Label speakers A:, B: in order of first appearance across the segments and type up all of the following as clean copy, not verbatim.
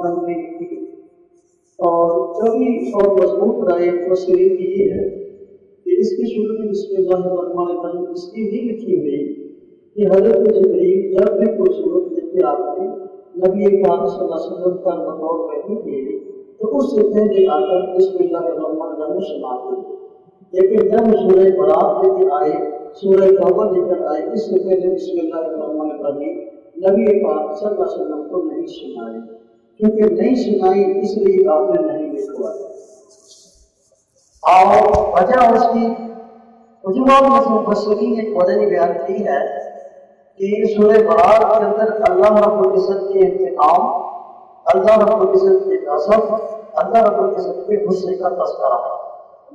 A: ماننے کی اور کبھی اور مضبوط رائے مفسرین کی یہ ہے کہ اس کی شروع میں بسم اللہ الرحمن الرحیم اس کی بھی لکھی ہوئی کہ حضرت جبرائیل جب بھی کوئی صورت لے کے آتے نبی پاک صلی اللہ علیہ وسلم کا بطور کہیں گے تو اس سے پہلے آ کر بسم اللہ الرحمن الرحیم سناتے ہیں، لیکن جب سورہ برات لے کے آئے سورہ توبہ لے کر آئے اس سے پہلے بسم اللہ الرحمن الرحیم نبی پاک صلی اللہ علیہ وسلم کو نہیں سنائی، کیونکہ نہیں سنائی اس لیے آپ نے نہیں لکھوائی۔ اور وجہ اس کی وجوہات میں سے مفسرین نے ایک وجہ بیان کی ہے کہ سورہ برات کے اندر اللہ رب العزت کے انتقام، اللہ رب العزت کے غضب، اللہ رب العزت کے غصے کا تذکرہ ہے،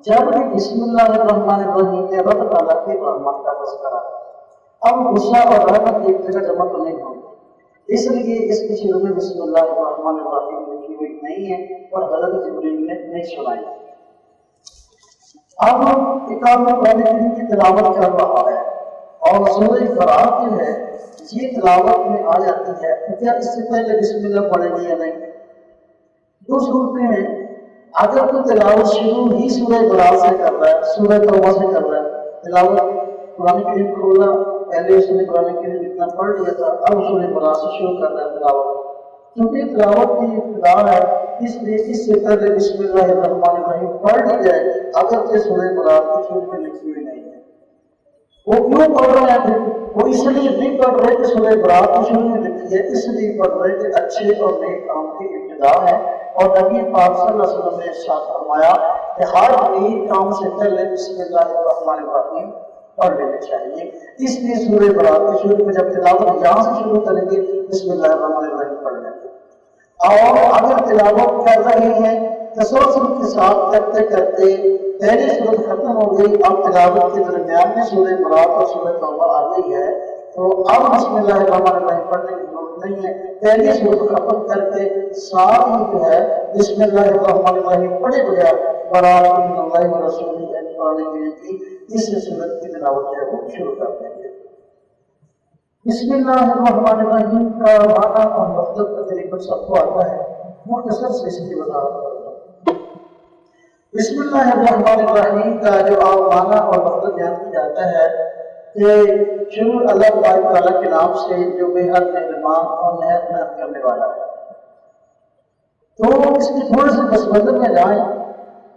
A: جب بھی بسم اللہ الرحمن الرحیم کے رب تعالیٰ کی رحمت کا تذکرہ ہے۔ اب غصہ اور رحمت ایک جگہ جمع تو نہیں ہوگی، اس لیے اس کی شروع میں بسم اللہ الرحمن الرحیم لکھی ہوئی نہیں ہے اور حضرت جبرائیل نے نہیں سنائی۔ اب کتاب میں قرآن کریم کی تلاوت کر رہا ہے اور سورہ برات جو ہے یہ تلاوت میں آ جاتی ہے، تو کیا اس سے پہلے بسم اللہ پڑھیں گے یا نہیں؟ دو صورتیں ہیں، اگر تو تلاوت شروع ہی سورہ برات سے کر رہا ہے، سورہ توبہ سے کر رہا ہے، تلاوت قرآن کریم کھولا، پہلے اس نے قرآن کریم اتنا پڑھ لیا تھا، اب سورہ برات سے شروع کر رہا ہے تلاوت، کیونکہ تلاوت کی ابتدا ہے اس لیے اس سے پہلے بسم اللہ الرحمن الرحیم پڑھ لی جائے اگرچہ سورہ برات کی شروع میں لکھی ہوئی نہیں ہے۔ وہ کیوں پڑھ رہے ہیں پھر؟ وہ اس لیے نہیں پڑھ رہے کہ سورہ برات کی شروع میں لکھی ہے، اس لیے پڑھ رہے کہ اچھے اور نیک کام کی ابتدا ہے، اور نبی پاک صلی اللہ علیہ وسلم نے ارشاد فرمایا کہ ہر نیک کام سے پہلے بسم اللہ الرحمن الرحیم پڑھ لینے چاہیے، اس لیے سورہ برات کی شروع میں جب تلاوت یہاں سے شروع کریں گے بسم اللہ الرحمن الرحیم پڑھ لیں گے، اور اگر تلاوت کر رہے ہیں تسلسل کے ساتھ کرتے کرتے پہلی سورت ختم ہو گئی، اب تلاوت کے درمیان میں سورہ برات اور سورہ توبہ آ گئی ہے، تو اب بسم اللہ الرحمن الرحیم پڑھنے کی ضرورت نہیں ہے، پہلی سورت ختم کر کے ساتھ ہی جو ہے بسم اللہ الرحمن الرحیم پڑھے بغیر برات من اللہ و رسولہ قرآن کریم کی اس سورت کی تلاوت جو ہے وہ شروع کر دیں گے۔ بسم اللہ الرحمن الرحیم کا معنی اور مطلب تقریباً سب کو آتا ہے، مختصر سے اس کی وضاحت کرتا ہوں۔ بسم اللہ الرحمن الرحیم کا جو معنی اور مطلب بیان کیا جاتا ہے کہ شروع اللہ تعالیٰ کے نام سے جو بے حد مہربان اور نہایت رحم کرنے والا ہے۔ تو اس کی تھوڑے سے پس منظر میں جائیں،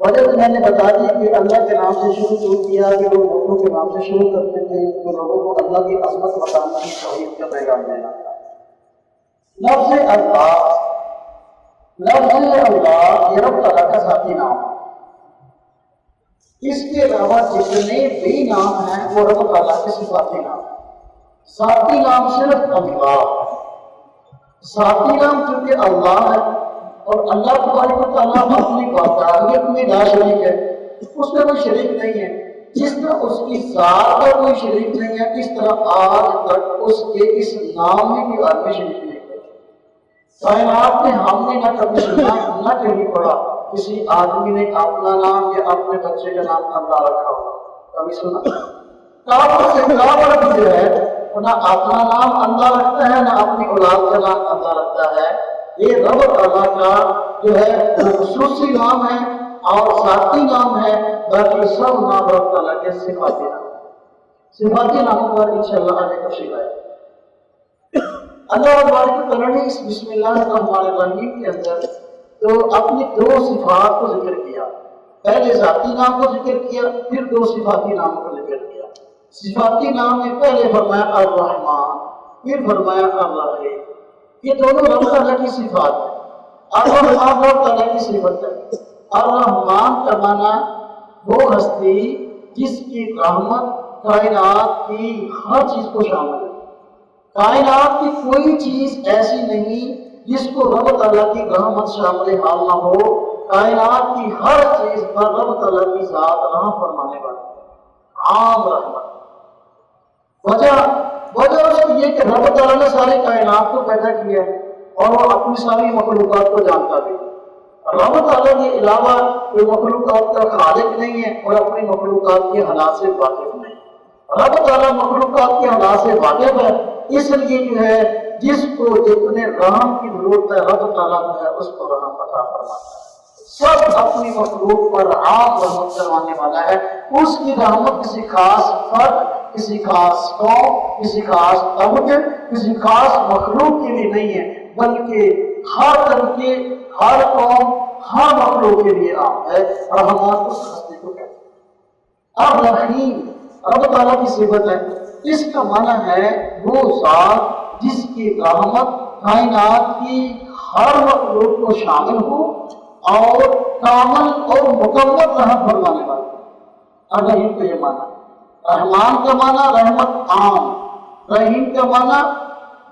A: وجہ تو میں نے بتا دی کہ اللہ کے نام سے شروع کیا کہ وہ لوگوں کے نام سے شروع کرتے تھے تو لوگوں کو اللہ کی عظمت بتانا ہی توحید کا پیغام دینا تھا۔ لفظ اللہ یہ رب تعالیٰ کا ذاتی نام ہے، اس کے علاوہ جتنے بھی نام ہیں وہ رب تعالیٰ کے صفاتی نام ہیں۔ ذاتی نام صرف اللہ، ذاتی نام چونکہ اللہ ہے اور اللہ تبارک و تعالیٰ اپنی وحدانیت میں لا شریک ہے، اس میں کوئی شریک نہیں ہے، جس طرح اس کی ذات کا کوئی شریک نہیں ہے اس طرح آج تک اس کے اس نام میں بھی آدمی شریک نہیں ہے۔ کائنات میں ہم نے نہ کبھی سنا نہ کہیں پڑھا کسی آدمی نے اپنا نام یا اپنے بچے کا نام اللہ رکھا ہو، کبھی سنا؟ کافر سے کافر بھی جو ہے نہ اپنا نام اللہ رکھتا ہے نہ اپنی اولاد کا نام اللہ رکھتا ہے۔ یہ رب تعالیٰ کا جو ہے خصوصی نام ہے اور ذاتی نام ہے، باقی سب نام رب تعالیٰ کے صفاتی نام۔ صفاتی ناموں پر انشاءاللہ آگے تفصیل آئے۔ اللہ تبارک و تعالیٰ نے اس بسم اللہ الرحمن الرحیم کے اندر تو اپنی دو صفات کو ذکر کیا، پہلے ذاتی نام کو ذکر کیا پھر دو صفاتی ناموں کو ذکر کیا۔ صفاتی نام میں پہلے فرمایا الرحمن پھر فرمایا الرحیم، یہ دونوں رب تعالیٰ کی صفات ہیں۔ الرحمن رب تعالیٰ کی صفت ہے، الرحمن کا معنی وہ ہستی جس کی رحمت کائنات کی ہر چیز کو شامل ہے۔ کائنات کی کوئی چیز ایسی نہیں جس کو رب تعالیٰ کی رحمت شامل حال نہ ہو، کائنات کی ہر چیز پر رب تعالیٰ کی ذات رحم فرمانے والی ہے، عام رحمت۔ وجہ اس کی یہ کہ رب تعالیٰ نے ساری کائنات کو پیدا کیا ہے اور وہ اپنی ساری مخلوقات کو جانتا بھی ہے۔ رب تعالیٰ کے علاوہ کوئی مخلوقات کا خالق نہیں ہے اور اپنی مخلوقات کے حالات سے واقف نہیں ہے۔ رب تعالیٰ مخلوقات کے حالات سے واقف ہے، اس لیے جو ہے جس کو جتنے رحم کی ضرورت ہے رب تعالیٰ ہے اس کو رحم عطا فرماتا ہے۔ سب اپنی مخلوق پر عام رحمت کروانے والا ہے۔ اس کی رحمت کسی خاص فرد، کسی خاص قوم، کسی خاص طبقے، کسی خاص مخلوق کے لیے نہیں ہے، بلکہ ہر طبقے، ہر قوم، ہر مخلوق کے لیے عام ہے۔ رحمان اس ہستی کو کہتے ہیں۔ اب رحیم رب تعالیٰ کی صفت ہے۔ اس کا معنی ہے وہ ذات جس کی رحمت کائنات کی ہر مخلوق کو شامل ہو اور کامل اور مکمل رحم فرمانے والا۔ اب رحیم کا یہ معنی، رحمان کا معنی رحمت عام، رحیم کا معنی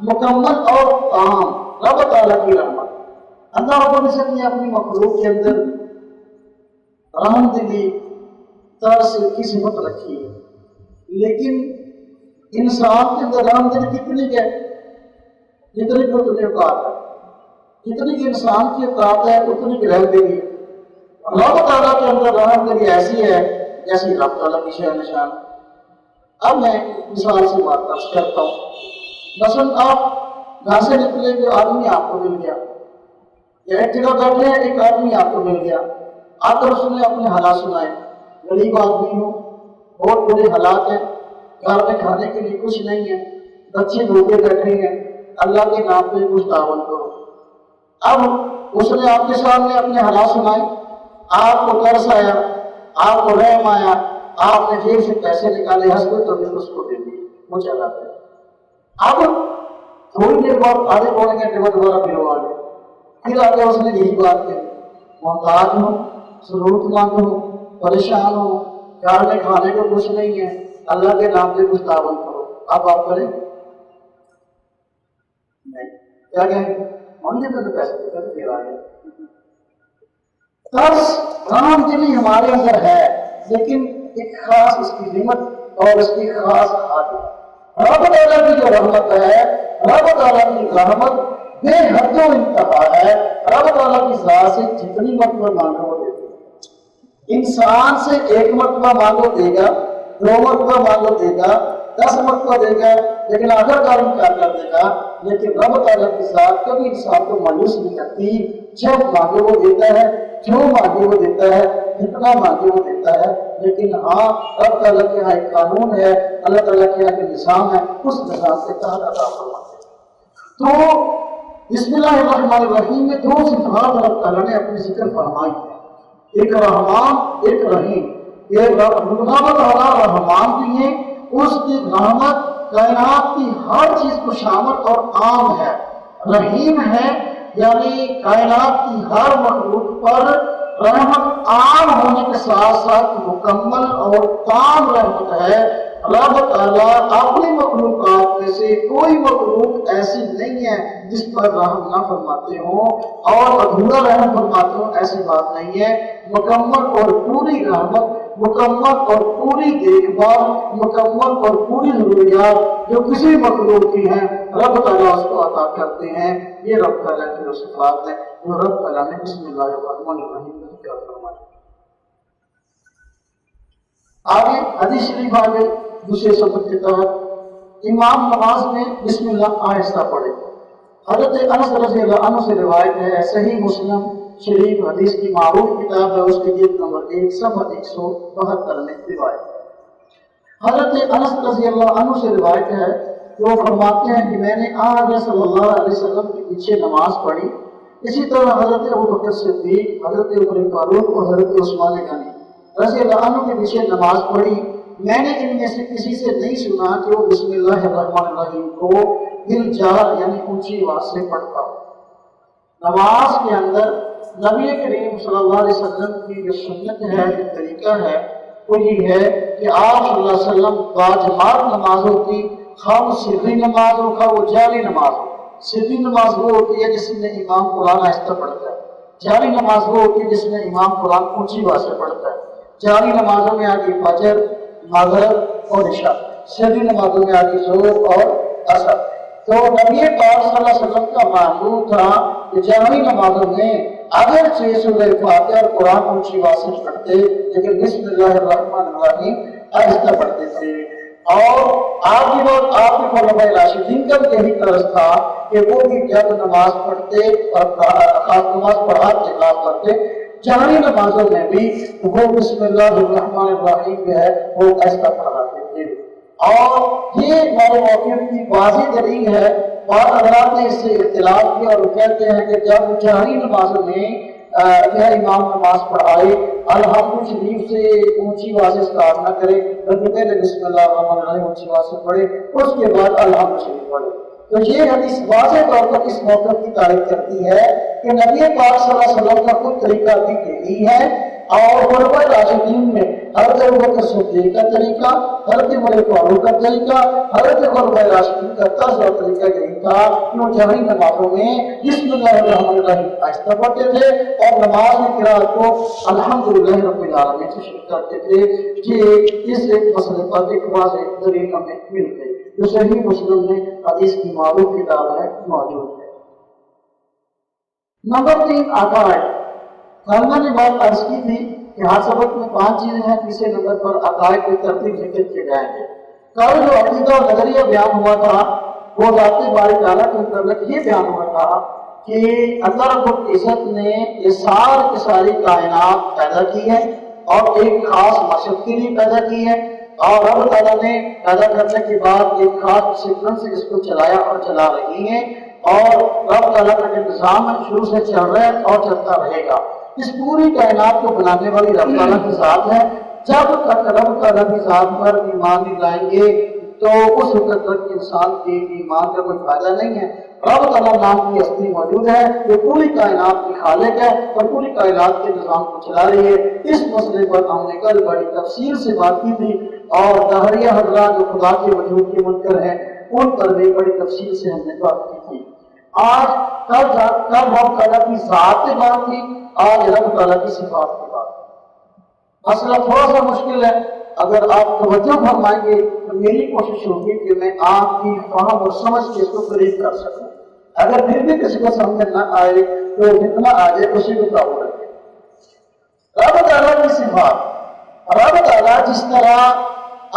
A: مکمل اور عام، رب تعالیٰ کی رحمت۔ اللہ رب العزت نے اپنی مخلوق کے اندر رحم دلی ترس کی صفت رکھی ہے، لیکن انسان کے اندر رحم دلی کتنی ہے؟ جتنی کو اتنی اوقات ہے، جتنی کی انسان کی اوقات ہے اتنی کی رحم دلی ہے۔ رب تعالیٰ کے اندر رحم دلی ایسی ہے جیسی رب تعالیٰ کی شان نشان۔ اب میں مثال سے بات کرتا ہوں۔ مثلاً آپ گھر سے نکلے جو آدمی آپ کو مل گیا، یا ایک جگہ بیٹھے ہیں ایک آدمی آپ کو مل گیا، آ کر اس نے اپنے حالات سنائے، غریب آدمی ہو، بہت برے حالات ہیں، گھر میں کھانے کے لیے کچھ نہیں ہے، بچے بھوکے بیٹھے ہیں، اللہ کے نام پہ کچھ تعاون کرو۔ اب اس نے آپ کے سامنے اپنے حالات سنائے، آپ کو ترس آیا، آپ کو رحم آیا، آپ نے جیب سے پیسے نکالے، ہنستے تو بھی اس کو دے دیے، وہ چلا گیا۔ اب تھوڑی دیر بعد آدھے پونے گھنٹے بعد دوبارہ پھر وہ آ گیا، پھر آگے اس نے یہی بات کہی، محتاج ہو، ضرورت مند ہو، پریشان ہو، گھر میں کھانے کو کچھ نہیں ہے، اللہ کے نام پہ کچھ تعاون کرو۔ اب آپ کریں نہیں، کیا کہیں مانگے تو پیسے دیتے پھر آ گیا۔ ترس رحم دلی ہمارے اندر ہے، لیکن ایک خاص اس کی نعمت اور اس کی خاص حد ہے۔ رب تعالیٰ کی جو رحمت ہے، رب تعالیٰ کی رحمت بے حد و انتہا ہے۔ رب تعالیٰ کی ذات سے جتنی مرتبہ مانگو وہ دیتے ہیں۔ انسان سے ایک مرتبہ مانگو دے گا، 2 مرتبہ مانگو دے گا، 10 مرتبہ دے گا، لیکن آخر کار انکار کر دے گا۔ لیکن رب تعالیٰ کی ذات کبھی انسان کو مایوس نہیں کرتی، جب مانگے وہ دیتا ہے، جو مانگے وہ دیتا ہے، جتنا مانگے وہ دیتا ہے۔ لیکن ہاں رب تعالیٰ کے یہاں ایک قانون ہے، اللہ تعالیٰ کے یہاں ایک نظام ہے، اس نظام کے تحت عطا فرماتے ہیں۔ تو بسم اللہ الرحمن الرحیم میں 2 صفات اللہ تعالیٰ نے اپنی ذکر فرمائی ہے، ایک رحمان ایک رحیم۔ یہ رب تعالیٰ رحمان بھی ہے، اس کی رحمت کائنات کی ہر چیز کو شامل اور عام ہے۔ رحیم ہے یعنی کائنات کی ہر مخلوق پر رحمت عام ہونے کے ساتھ ساتھ مکمل اور تام رحمت ہے۔ رب تعالیٰ اپنی مخلوقات میں سے کوئی مخلوق ایسی نہیں ہے جس پر رحم نہ فرماتے ہوں اور ادھورا رحم فرماتے ہوں، ایسی بات نہیں ہے۔ مکمل اور پوری رحمت، مکمل اور پوری دیکھ بھال، مکمل اور پوری ضروریات جو کسی مخلوق کی ہیں رب تعالیٰ اس کو عطا کرتے ہیں۔ یہ رب تعالیٰ کی صفات ہے جو رب تعالیٰ نے بسم اللہ الرحمن الرحیم میں ذکر فرمایا۔ آگے حدیث شریف آگے دوسرے سبق کے تحت امام نماز میں بسم اللہ آہستہ پڑھے۔ حضرت انس رضی اللہ عنہ سے روایت ہے، صحیح مسلم شریف حدیث کی معروف کتاب ہے، اس کی جلد نمبر 1 صفحہ 172 میں روایت ہے۔ حضرت انس رضی اللہ عنہ سے روایت ہے کہ وہ فرماتے ہیں کہ میں نے آقا صلی اللہ علیہ وسلم کے پیچھے نماز پڑھی، اسی طرح حضرت ابوبکر صدیق، حضرت عمر فاروق اور حضرت عثمان غنی رضی اللہ عنہ کے پیچھے نماز پڑھی۔ میں نے ان میں سے کسی سے نہیں سنا کہ وہ بسم اللہ الرحمن الرحیم کو دل جہر یعنی اونچی آواز سے پڑھتا ہو۔ نماز کے اندر نبی کریم صلی اللہ علیہ وسلم کی جو سنت ہے، جو طریقہ ہے، وہ یہ ہے کہ آپ صلی اللہ علیہ وسلم باجماعت نمازوں کی، خواہ وہ سری نماز ہو خواہ وہ جاری نماز ہو۔ سری نماز وہ ہوتی ہے جس میں امام قرآن آہستہ پڑھتا ہے، جاری نماز وہ ہوتی ہے جس میں امام قرآن اونچی آواز سے پڑھتا ہے۔ جاری نمازوں میں آگے فجر، مغرب اور عشاء، سری نمازوں میں آگے ظہر اور عصر۔ تو نبی پاک صلی اللہ علیہ وسلم کا معمول تھا کہ جاری نمازوں میں اگرچہ سورہ فاتحہ اور قرآن اونچی آواز سے پڑھتے، لیکن بسم اللہ الرحمن الرحیم آہستہ پڑھتے تھے۔ اور آپ کی بات آپ کے خلفائے راشدین کا بھی یہی طرز تھا کہ وہ بھی جب نماز پڑھتے اور نماز پڑھاتے خاص کرتے جہری نمازوں میں بھی وہ بسم اللہ الرحمن الرحیم جو ہے وہ ایسا پڑھاتے تھے۔ اور یہ ہمارے موقع کی واضح دلیل ہے، بعض حضرات نے اس سے اختلاف کیا اور وہ کہتے ہیں کہ جب جہری نمازوں میں امام نماز پڑھائے الحمد شریف سے اونچی آواز سے اسٹارٹ نہ کرے بلکہ پہلے بسم اللہ الرحمن الرحیم اونچی آواز سے پڑھے اس کے بعد الحمد شریف پڑھے۔ تو یہ حدیث واضح طور پر اس موقع کی تعریف کرتی ہے کہ نبی پاک صلی اللہ علیہ وسلم کا خود طریقہ بھی یہی ہے، اور خلفائے راشدین میں حضرت ابوبکر صدیق کا طریقہ، حضرت عمر فاروق کا طریقہ، حضرت خلفائے راشدین کا طرز اور طریقہ یہی تھا کہ وہ جہری نمازوں میں بسم اللہ الرحمن الرحیم آہستہ پڑھتے تھے اور نماز کی قرات کو الحمدللہ رب العالمین سے شروع کرتے تھے۔ کہ اس ایک مسئلے پر ایک واضح دلیل ہمیں مل گئی جو صحیح مسلم میں حدیث کی معروف کتاب ہے موجود ہے۔ نمبر 3 عقائد۔ خالدہ نے بات عرض کی تھی کہ ہر سبق میں 5 چیزیں ہیں، تیسرے نمبر پر عقائد کی ترتیب ذکر کیے جائیں گے۔ کل جو عقیدہ اور نظریہ بیان ہوا تھا وہ ذات باری تعالیٰ کے متعلق یہ بیان ہوا تھا کہ اللہ رب العزت نے یہ ساری کائنات پیدا کی ہے اور ایک خاص مقصد کے لیے پیدا کی ہے، اور رب تعالیٰ نے پیدا کرنے کے بعد ایک خاص سیکوینس سے اس کو چلایا اور چلا رہی ہے، اور رب تعالیٰ کا انتظام شروع سے چل رہا ہے اور چلتا رہے گا۔ اس پوری کائنات کو بنانے والی رب تعالیٰ کی ذات ہے۔ جب تک رب تعالیٰ کی ذات پر ایمان نہیں لائیں گے تو اس وقت تک انسان کے ایمان کا کوئی فائدہ نہیں ہے۔ رب تعالیٰ نام کی ہستی موجود ہے جو پوری کائنات کی خالق ہے اور پوری کائنات کے نظام کو چلا رہی ہے۔ اس مسئلے پر ہم نے کل بڑی تفصیل سے بات کی تھی، اور دہریہ حضرات جو خدا کے وجود کے منکر ہیں ان پر بھی بڑی تفصیل سے ہم نے بات کی تھی۔ آج کل رب تعالیٰ کی ذات کی بات تھی، آج رب تعالیٰ کی صفات کی بات۔ مسئلہ تھوڑا سا مشکل ہے، اگر آپ توجہ فرمائیں گے تو میری کوشش ہوگی کہ میں آپ کی فہم اور سمجھ کے اس کو قریب کر سکوں۔ اگر پھر بھی کسی کو سمجھ نہ آئے تو جتنا آ جائے اسی کو قابو رکھے۔ رب تعالیٰ کی صفات۔ رب تعالیٰ جس طرح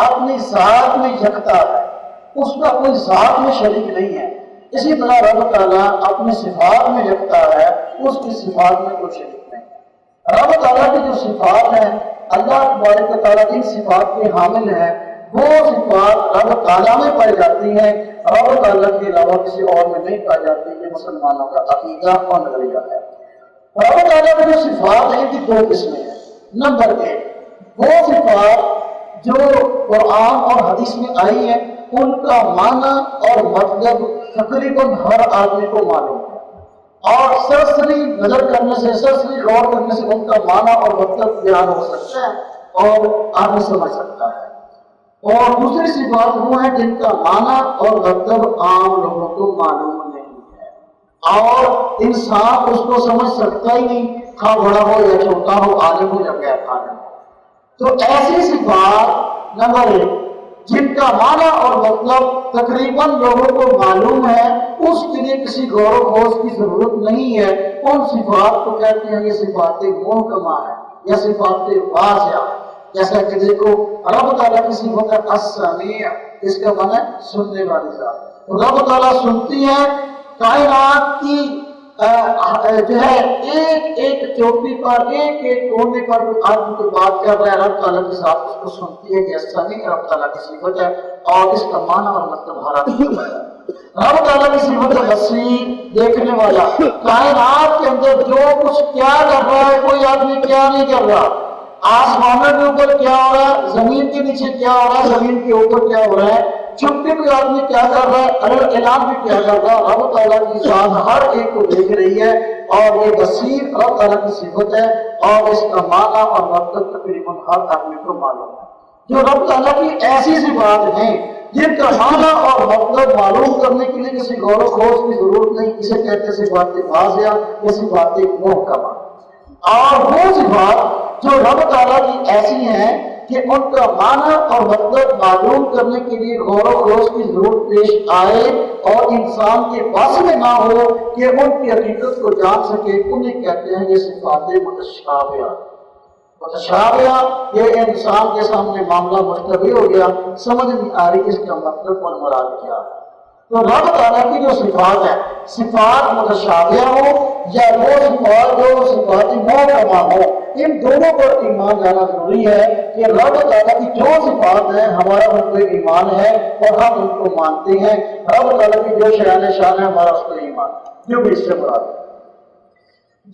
A: اپنی ذات میں یکتا ہے، اس کا کوئی ذات میں شریک نہیں ہے، اسی طرح رب تعالیٰ اپنی صفات میں یکتا ہے، اس کی صفات میں کوئی شریک نہیں ہے۔ رب تعالیٰ کی جو صفات ہیں، اللہ تبارک و تعالیٰ جن صفات کے حامل ہیں وہ صفات رب تعالیٰ میں پائی جاتی ہیں، رب تعالیٰ کے علاوہ کسی اور میں نہیں پائی جاتی۔ یہ مسلمانوں کا عقیدہ اور نظریہ ہے۔ رب تعالیٰ کی جو صفات ہیں ان کی 2 قسمیں ہیں۔ نمبر 1 وہ صفات جو قرآن اور حدیث میں آئی ہیں ان کا معنی اور مطلب تقریباً ہر آدمی کو معلوم ہے، اور سرسری نظر کرنے سے سرسری غور کرنے سے ان کا معنی اور مطلب بیان ہو سکتا ہے اور آدمی سمجھ سکتا ہے۔ اور دوسری صفات وہ ہیں جن کا معنی اور مطلب عام لوگوں کو معلوم نہیں ہے اور انسان اس کو سمجھ سکتا ہی نہیں، خواہ بڑا ہو یا چھوٹا ہو، عالم ہو یا غیر عالم ہو۔ تو ایسی صفات نمبر 1 جن کا معنی اور مطلب تقریباً لوگوں کو معلوم ہے، اس کے لیے کسی غور و خوض کی ضرورت نہیں ہے، ان صفات کو کہتے ہیں یہ صفات محکمہ ہے یا صفات واضحہ۔ جیسا کہ دیکھو رب تعالیٰ کی صفت ہے السمیع، اس کا معنی ہے سننے والی ذات۔ رب تعالیٰ سنتی ہے، کائنات کی جو ہے ایک ایک چوٹی پر ایک ایک کونے پر آدمی کوئی بات کر رہا ہے، رب تعالیٰ کے ساتھ اس کو سنتی ہے کہ السمیع رب تعالیٰ کی صفت ہے، اور اس کا معنی اور مطلب ہر آدمی کو ہے۔ رب تعالیٰ کی صفت ہے بصیر، دیکھنے والا۔ کائنات کے اندر جو کچھ کیا کر رہا ہے کوئی آدمی کیا نہیں کر رہا، آسمانوں کے اوپر کیا ہو رہا ہے، زمین کے نیچے کیا ہو رہا ہے، زمین کے اوپر کیا ہو رہا ہے، چھپ کے کوئی آدمی کیا کر رہا ہے، اعلان بھی کیا کر رہا ہے۔ رب تعالیٰ کی ذات ہر ایک کو دیکھ رہی ہے، اور یہ بصیر رب تعالیٰ کی صفت ہے، اور اس کا معنی اور مطلب تقریباً ہر آدمی کو معلوم ہے۔ جو رب تعالیٰ کی ایسی صفات ہیں جن کا معنی اور مطلب معلوم کرنے کے لیے کسی غور و خوض کی ضرورت نہیں، اسے کہتے ہیں صفات واضحہ یا صفات محکمہ۔ اور وہ صفات جو رب تعالیٰ کی ایسی ہیں کہ ان کا معنی اور مطلب معلوم کرنے کے لیے غور و خوض کی ضرورت پیش آئے اور انسان کے پاس میں نہ ہو کہ ان کی حقیقت کو جان سکے، انہیں کہتے ہیں یہ صفات متشابہہ۔ متشابہ یہ انسان کے سامنے معاملہ مشتبہ ہو گیا، سمجھ نہیں آ رہی اس کا مطلب اور مراد کیا ہے۔ تو رب تعالیٰ کی جو صفات ہے، صفات متشابہ ہو یا وہ صفات جو صفات محکمہ ہو، ان دونوں پر ایمان لانا ضروری ہے کہ رب تعالیٰ کی جو صفات ہیں ہمارا ان پر ایمان ہے اور ہم ان کو مانتے ہیں۔ رب تعالیٰ کی جو شان ہے ہمارا اس پر ایمان ہے، جو بھی اس سے مراد ہے۔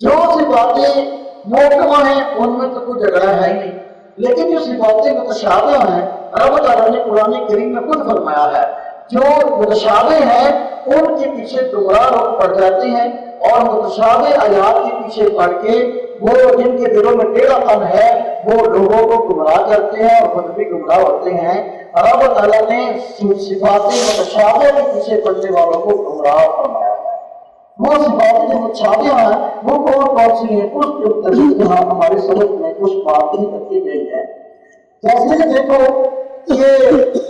A: جو صفاتیں محکمہ ہیں ان میں تو کوئی جھگڑا ہے ہی نہیں، لیکن جو صفاتیں متشابہ ہیں رب تعالیٰ نے قرآن کریم میں خود فرمایا ہے جو متشابہ ہیں ان کے پیچھے گمراہ لوگ پڑ جاتے ہیں، اور متشابہ آیات کے پیچھے پڑ کے وہ جن کے دلوں میں ٹیڑھا پن ہے وہ لوگوں کو گمراہ کرتے ہیں اور خود بھی گمراہ ہوتے ہیں۔ رب تعالیٰ نے صفات متشابہ کے پیچھے پڑنے والوں کو گمراہ فرمایا ہے۔ وہ صفات جو متشابہ ہیں وہ کون سی ہیں، اس کے متعلق یہاں ہمارے سبق میں کچھ باتیں رکھی گئی ہے۔ جیسے کہ دیکھو یہ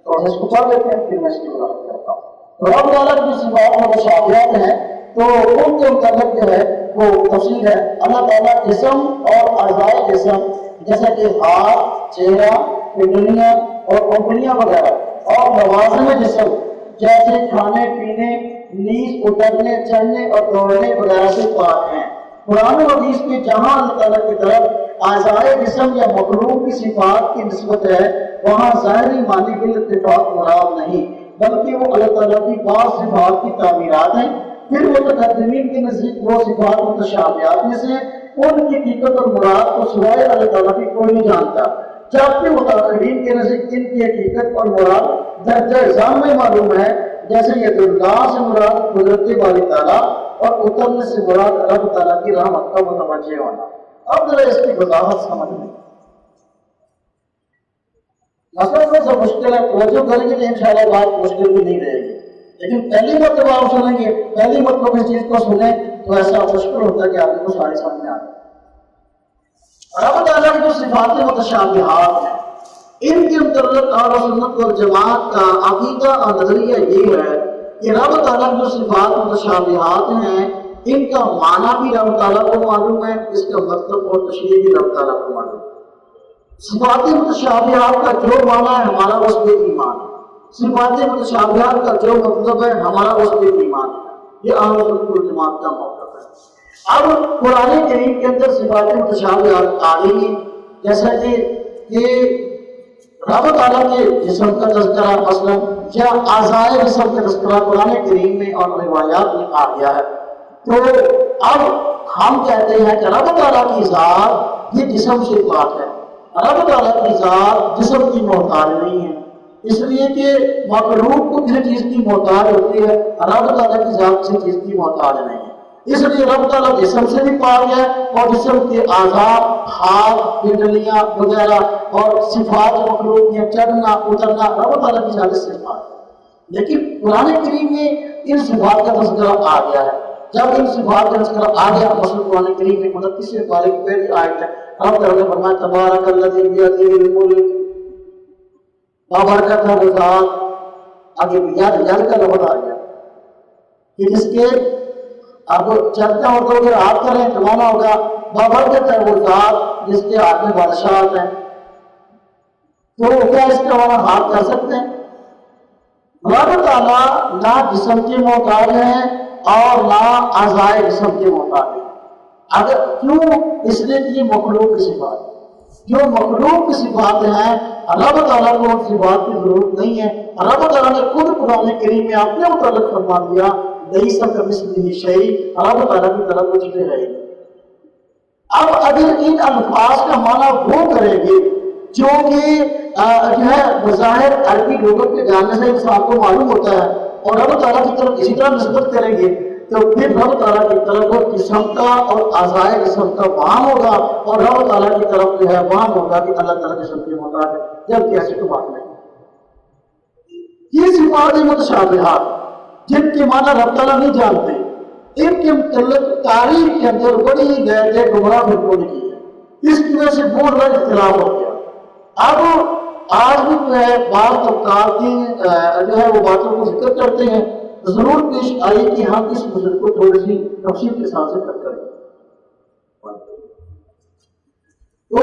A: تو اس کو پڑھ لیتے ہیں، پھر میں اس کی وضاحت کرتا ہوں۔ رب تعالیٰ کی صفات متشابہات ہیں تو ان کے متعلق جو ہے وہ تفصیل ہے۔ اللہ تعالیٰ جسم اور اعضائے جسم جیسا کہ ہاتھ، چہرہ، پنڈلیاں اور کنکڑیاں وغیرہ، اور لوازم جسم جیسے کھانے پینے، نیز اترنے چڑھنے اور دوڑنے وغیرہ سے پاک ہیں۔ قرآن و حدیث میں جہاں اللہ تعالیٰ کی طرف اعضائے جسم یا مخلوق کی صفات کی نسبت ہے وہاں ظاہری معنی بالاتفاق مراد نہیں، بلکہ وہ اللہ تعالیٰ کی بعض صفات کی تعمیرات ہیں۔ پھر متقدمین کے نزدیک وہ صفات متشابہات میں سے ان کی حقیقت اور مراد کو سوائے اللہ تعالیٰ کی کوئی نہیں جانتا، جبکہ متاخرین کے نزدیک ان کی حقیقت اور مراد درجہ ذان میں معلوم ہے، جیسے یہ اللہ سے مراد قدرت باری تعالیٰ اور اترنے سے مراد رب تعالیٰ کی رحمت کا متوجہ ہونا۔ اب ذرا اس کی وضاحت سمجھ لیں۔ مسئلہ میں سے مشکل ہے، توجہ کریں گے تو انشاءاللہ بات مشکل بھی نہیں رہے گی، لیکن پہلی مرتبہ آپ سنیں گے، پہلی مرتبہ اس چیز کو سنیں تو ایسا مشکل ہوتا ہے کہ آپ کو ساری سمجھ میں آتی ہے۔ رب تعالیٰ کی جو صفات متشابہات ہیں ان کے متعلق اہل سنت والجماعت کا عقیدہ اور نظریہ یہ ہے کہ رب تعالیٰ کی جو صفات متشابہات ہیں ان کا معنی بھی رب تعالیٰ کو معلوم ہے، اس کا مطلب اور تشریح بھی رب تعالیٰ کو معلوم ہے۔ صفات متشابہات کا جو معنی ہے ہمارا اس پہ ایمان ہے، صفات متشابہات کا جو مطلب ہے ہمارا اس پہ ایمان ہے، یہ اہل سنت والجماعت کا موقف ہے۔ اب قرآن کریم کے اندر صفات متشابہات آ گئی ہیں، جیسا کہ رب تعالیٰ کے جسم کا تذکرہ مثلا یا اعضائے جسم کا تذکرہ قرآن کریم میں اور روایات میں آ گیا ہے، تو اب ہم کہتے ہیں کہ رب تعالیٰ کی ذات یہ جسم سے پاک ہے، رب تعالیٰ کی ذات جسم کی محتاج نہیں ہے، اس لیے کہ مخلوق کو کسی چیز کی محتاج ہوتی ہے، رب تعالیٰ کی ذات کسی چیز کی محتاج نہیں ہے، اس لیے رب تعالیٰ جسم سے بھی پاک ہے اور جسم کے اعضاء، ہاتھ، پنڈلیاں وغیرہ اور صفات مخلوق یا چڑھنا اترنا رب تعالیٰ کی ذات سے پاک ہے۔ لیکن قرآن کریم میں ان صفات کا تذکرہ آ گیا ہے، جب ان صفات کا تذکرہ آ گیا مثلا قرآن کریم میں 29 پارے کی پہلی آیت ہے، رب تعالیٰ نے فرمایا تبارک الذی بیدہ الملک بابرکت ہے وہ ذات، آگے یاد کا لفظ آ گیا کہ جس کے اب چلتے ہو تو اگر آپ کریں کمانا ہوگا، بابرکت ہے وہ ذات جس کے ہاتھ میں بادشاہت ہے، تو کیا اس کا معنی ہاتھ کر سکتے ہیں؟ رب تعالیٰ نہ جسم کے محتاج ہیں اور نہ اعضائے جسم کے محتاج ہیں۔ اگر کیوں؟ اس لیے کہ یہ مخلوق کی صفات جو مخلوق کی صفات ہیں رب تعالیٰ کو ان صفات کی ضرورت نہیں ہے۔ رب تعالیٰ نے خود قرآن کریم میں اپنے متعلق فرما دیا لیس کمثلہ شیء، رب تعالیٰ کی طرف کچھ نہیں رہے گی۔ اب اگر ان الفاظ کا معنی وہ کریں گے جو کہ جو ہے بظاہر عربی لغت کے جاننے سے انسان کو معلوم ہوتا ہے اور رب تعالیٰ کی طرف اسی طرح نسبت کریں گے تو پھر رب تعالیٰ کی طرف جسم کا اور اعضائے جسم کا وہم ہوگا اور رب تعالیٰ کی طرف جو ہے وہم ہوگا کہ اللہ تعالیٰ جسم کے محتاج ہے، جبکہ ایسی کوئی بات نہیں۔ یہ صفات متشابہات جن کے معنی رب تعالیٰ نہیں جانتے، ان کے متعلق تاریخ کے اندر بڑی غیر گمراہ فرقوں نے کی ہے، اس کی وجہ سے بہت بڑا اختلاف ہو گیا۔ اب آج بھی جو ہے بعض طبقات کی جو ہے وہ باتوں کو ذکر کرتے ہیں، ضرور پیش آئی کہ ہم اس مسئلے کو تھوڑی سی تفصیل کے ساتھ ذکر کریں۔ تو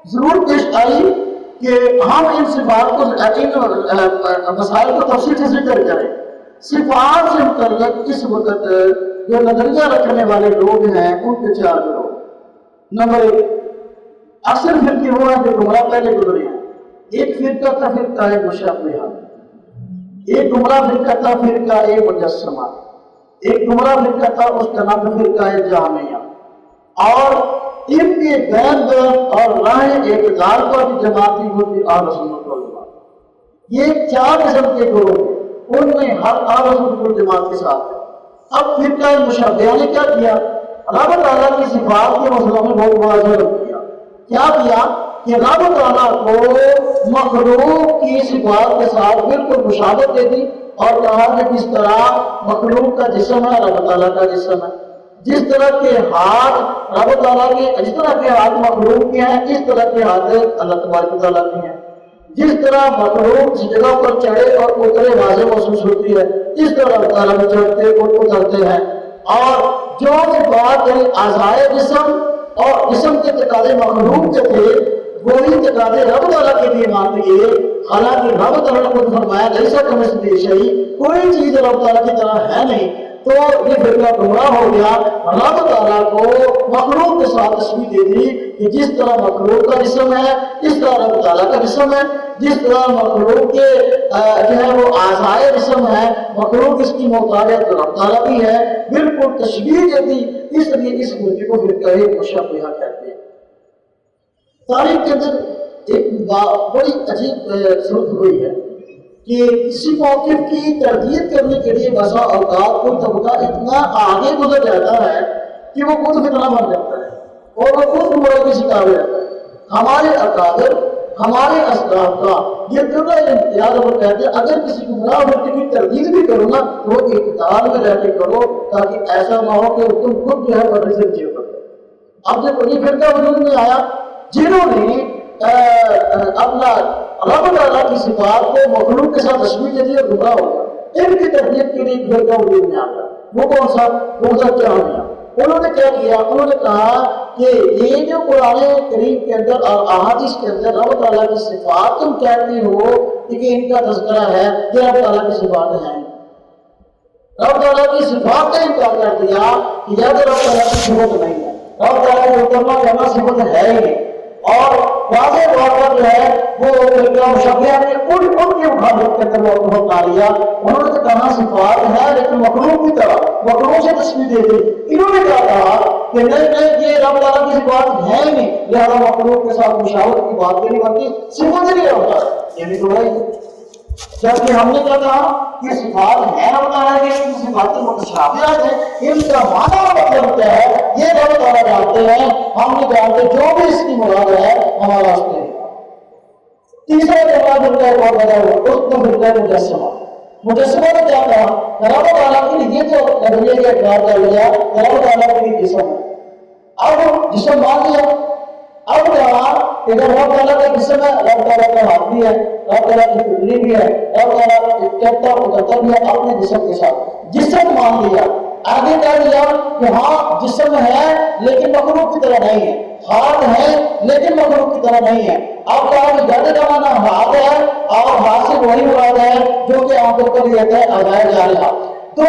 A: ضرور پیش آئی کہ ہم ان صفات کو مسائل کو تفصیل سے ذکر کریں۔ صفات سے متعلق اس وقت جو نظریہ رکھنے والے لوگ ہیں ان کے چار گروہ۔ نمبر ایک، اکثر فرقے وہ ہیں جو گمراہ پہلے گزرے ہیں۔ ایک فرقہ تھا فرقہ مشابہہ، ایک گمراہ فرقہ تھا فرقہ مجسمہ، ایک گمراہ فرقہ تھا اس کا نام فرقہ جہمیہ، اور ان کے بین اور راہ اعتدال پر بھی جماعتی ہوتی اہل سنت والجماعت۔ یہ چار قسم کے گروہ ہیں، ان میں ہر اہل سنت والجماعت کے ساتھ ہے۔ اب فرقہ مشابہہ نے کیا کیا؟ رب تعالیٰ کی صفات کے مسئلوں میں بہت واضح کیا کہ رب تعالیٰ کو مخلوق کی صفات کے ساتھ بالکل مشابہت دے دی اور کہا کہ جس طرح مخلوق کا جسم ہے رب تعالیٰ کا جسم ہے، جس طرح کے ہاتھ رب تعالیٰ کے، جس طرح کے ہاتھ مخلوق کے ہیں اس طرح کے ہاتھ اللہ تبارک تعالیٰ کے ہیں، جس طرح مخلوق اس جگہ پر چڑھے اور اترے واضح محسوس ہوتی ہے اس طرح رب تعالیٰ میں چڑھتے اور اترتے ہیں۔ اور جو صفات اعضائے جسم اور جسم کے تقاضے مخلوق کے تھے وہی تقاضے رب تعالیٰ کے لیے مان لیے، حالانکہ رب تعالیٰ نے خود فرمایا لیسا کمثلہ شیء، کوئی چیز رب تعالیٰ کی طرح ہے نہیں، تو یہ فرقہ گمراہ ہو گیا۔ رب تعالیٰ کو مخلوق کے ساتھ تشبیہ دے دی کہ جس طرح مخلوق کا جسم ہے اس طرح رب تعالیٰ کا جسم ہے، جس طرح مخلوق کے جو ہے وہ اعضائے جسم ہے، مخلوق اس کی محتاج ہے تو رب تعالیٰ بھی ہے، بالکل تشبیہ دے دی۔ اس لیے اس فرقے کو فرقہ مشابہہ کہتے ہیں۔ تاریخ کے اندر ایک بڑی عجیب صورت ہوئی ہے کہ کسی موقف کی تردید کرنے کے لیے بسا اوقات کوئی طبقہ اتنا آگے گزر جاتا ہے کہ وہ خود فتنہ بن جاتا ہے اور وہ خود گمراہی کی شکار ہو جاتا ہے۔ ہمارے اکابر، ہمارے اسلاف کا یہ دونوں امتیاز وہ کہتے ہیں اگر کسی گمراہ فرقے کی تردید بھی کرو نا تو وہ اعتدال میں رہ کے کرو تاکہ ایسا نہ ہو کہ تم خود جو ہے بدلے سے نیچے اتر جاؤ۔ اب جب کوئی فرقہ وجود میں آیا جنہوں نے اپنا رب تعالیٰ کی صفات کو مخلوق کے ساتھ تشبیہ دے دی اور گمراہ ہو گیا، ان کی تردید کے لیے فرقہ وجود میں آتا ہے۔ وہ کون سا؟ وہ جہمیہ۔ انہوں نے کیا کیا؟ انہوں نے کہا کہ یہ جو قرآن کریم کے اندر اور احادیث کے اندر رب تعالیٰ کی صفات تم کہتے ہو کہ ان کا تذکرہ ہے کہ رب تعالیٰ کی صفات ہیں، رب تعالیٰ کی صفات کا انکار کر دیا کہ یا تو رب تعالیٰ کی صفت نہیں ہے، رب تعالیٰ کی اترنا کرنا صفت ہے ہی نہیں، اور واضح طور پر جو ہے وہ فرقہ مشابہہ نے ان کے مخالفت کے اندر وہ اپنا لیا۔ انہوں نے تو کہا صفات ہے لیکن مخلوق کی طرح مخلوق سے تشبیہ دے دی۔ انہوں نے کیا کہا کہ نہیں یہ رب تعالیٰ کی صفات ہے ہی نہیں، لہذا مخلوق کے ساتھ مشابہت کی بات بھی نہیں بنتی، صفت نہیں ہوتا، یہ بھی تو ہے۔ جبکہ ہم نے کیا کہا کہ صفات ہے رب تعالیٰ کی، ان صفات متشابہات ہیں، ان کا معنی مطلب کیا ہے یہ رب تعالیٰ جانتے ہیں، ہم نہیں جانتے، جو بھی اس کی مراد ہے ہمارا اس میں۔ تیسرا جواب فرقہ ایک اور بتا ہوا اس کو فرقہ مجسمہ۔ مجسمہ نے کیا کہا؟ رب تعالیٰ کے لیے یہ جو نظریے کا اقرار کر لیا رب تعالیٰ کے لیے جسم ہے، اب جسم مان لیا، اب کہا کہ جب رب تعالیٰ کا جسم ہے رب تعالیٰ کا ہاتھ بھی ہے، رب تعالیٰ کی پتلی بھی ہے، رب تعالیٰ چلتا اترتا بھی ہے اپنے جسم کے ساتھ، جسم مان لیا۔ آگے کہہ دیا کہ ہاں جسم ہے لیکن مخلوق کی طرح نہیں ہے، ہاتھ ہے لیکن مخلوق کی طرح نہیں ہے۔ اب کہا کہ جد کا معنی ہاتھ ہے اور ہاتھ سے وہی مراد ہے جو کہ آنکھوں پر لیتا ہے اعضائے جارحہ۔ تو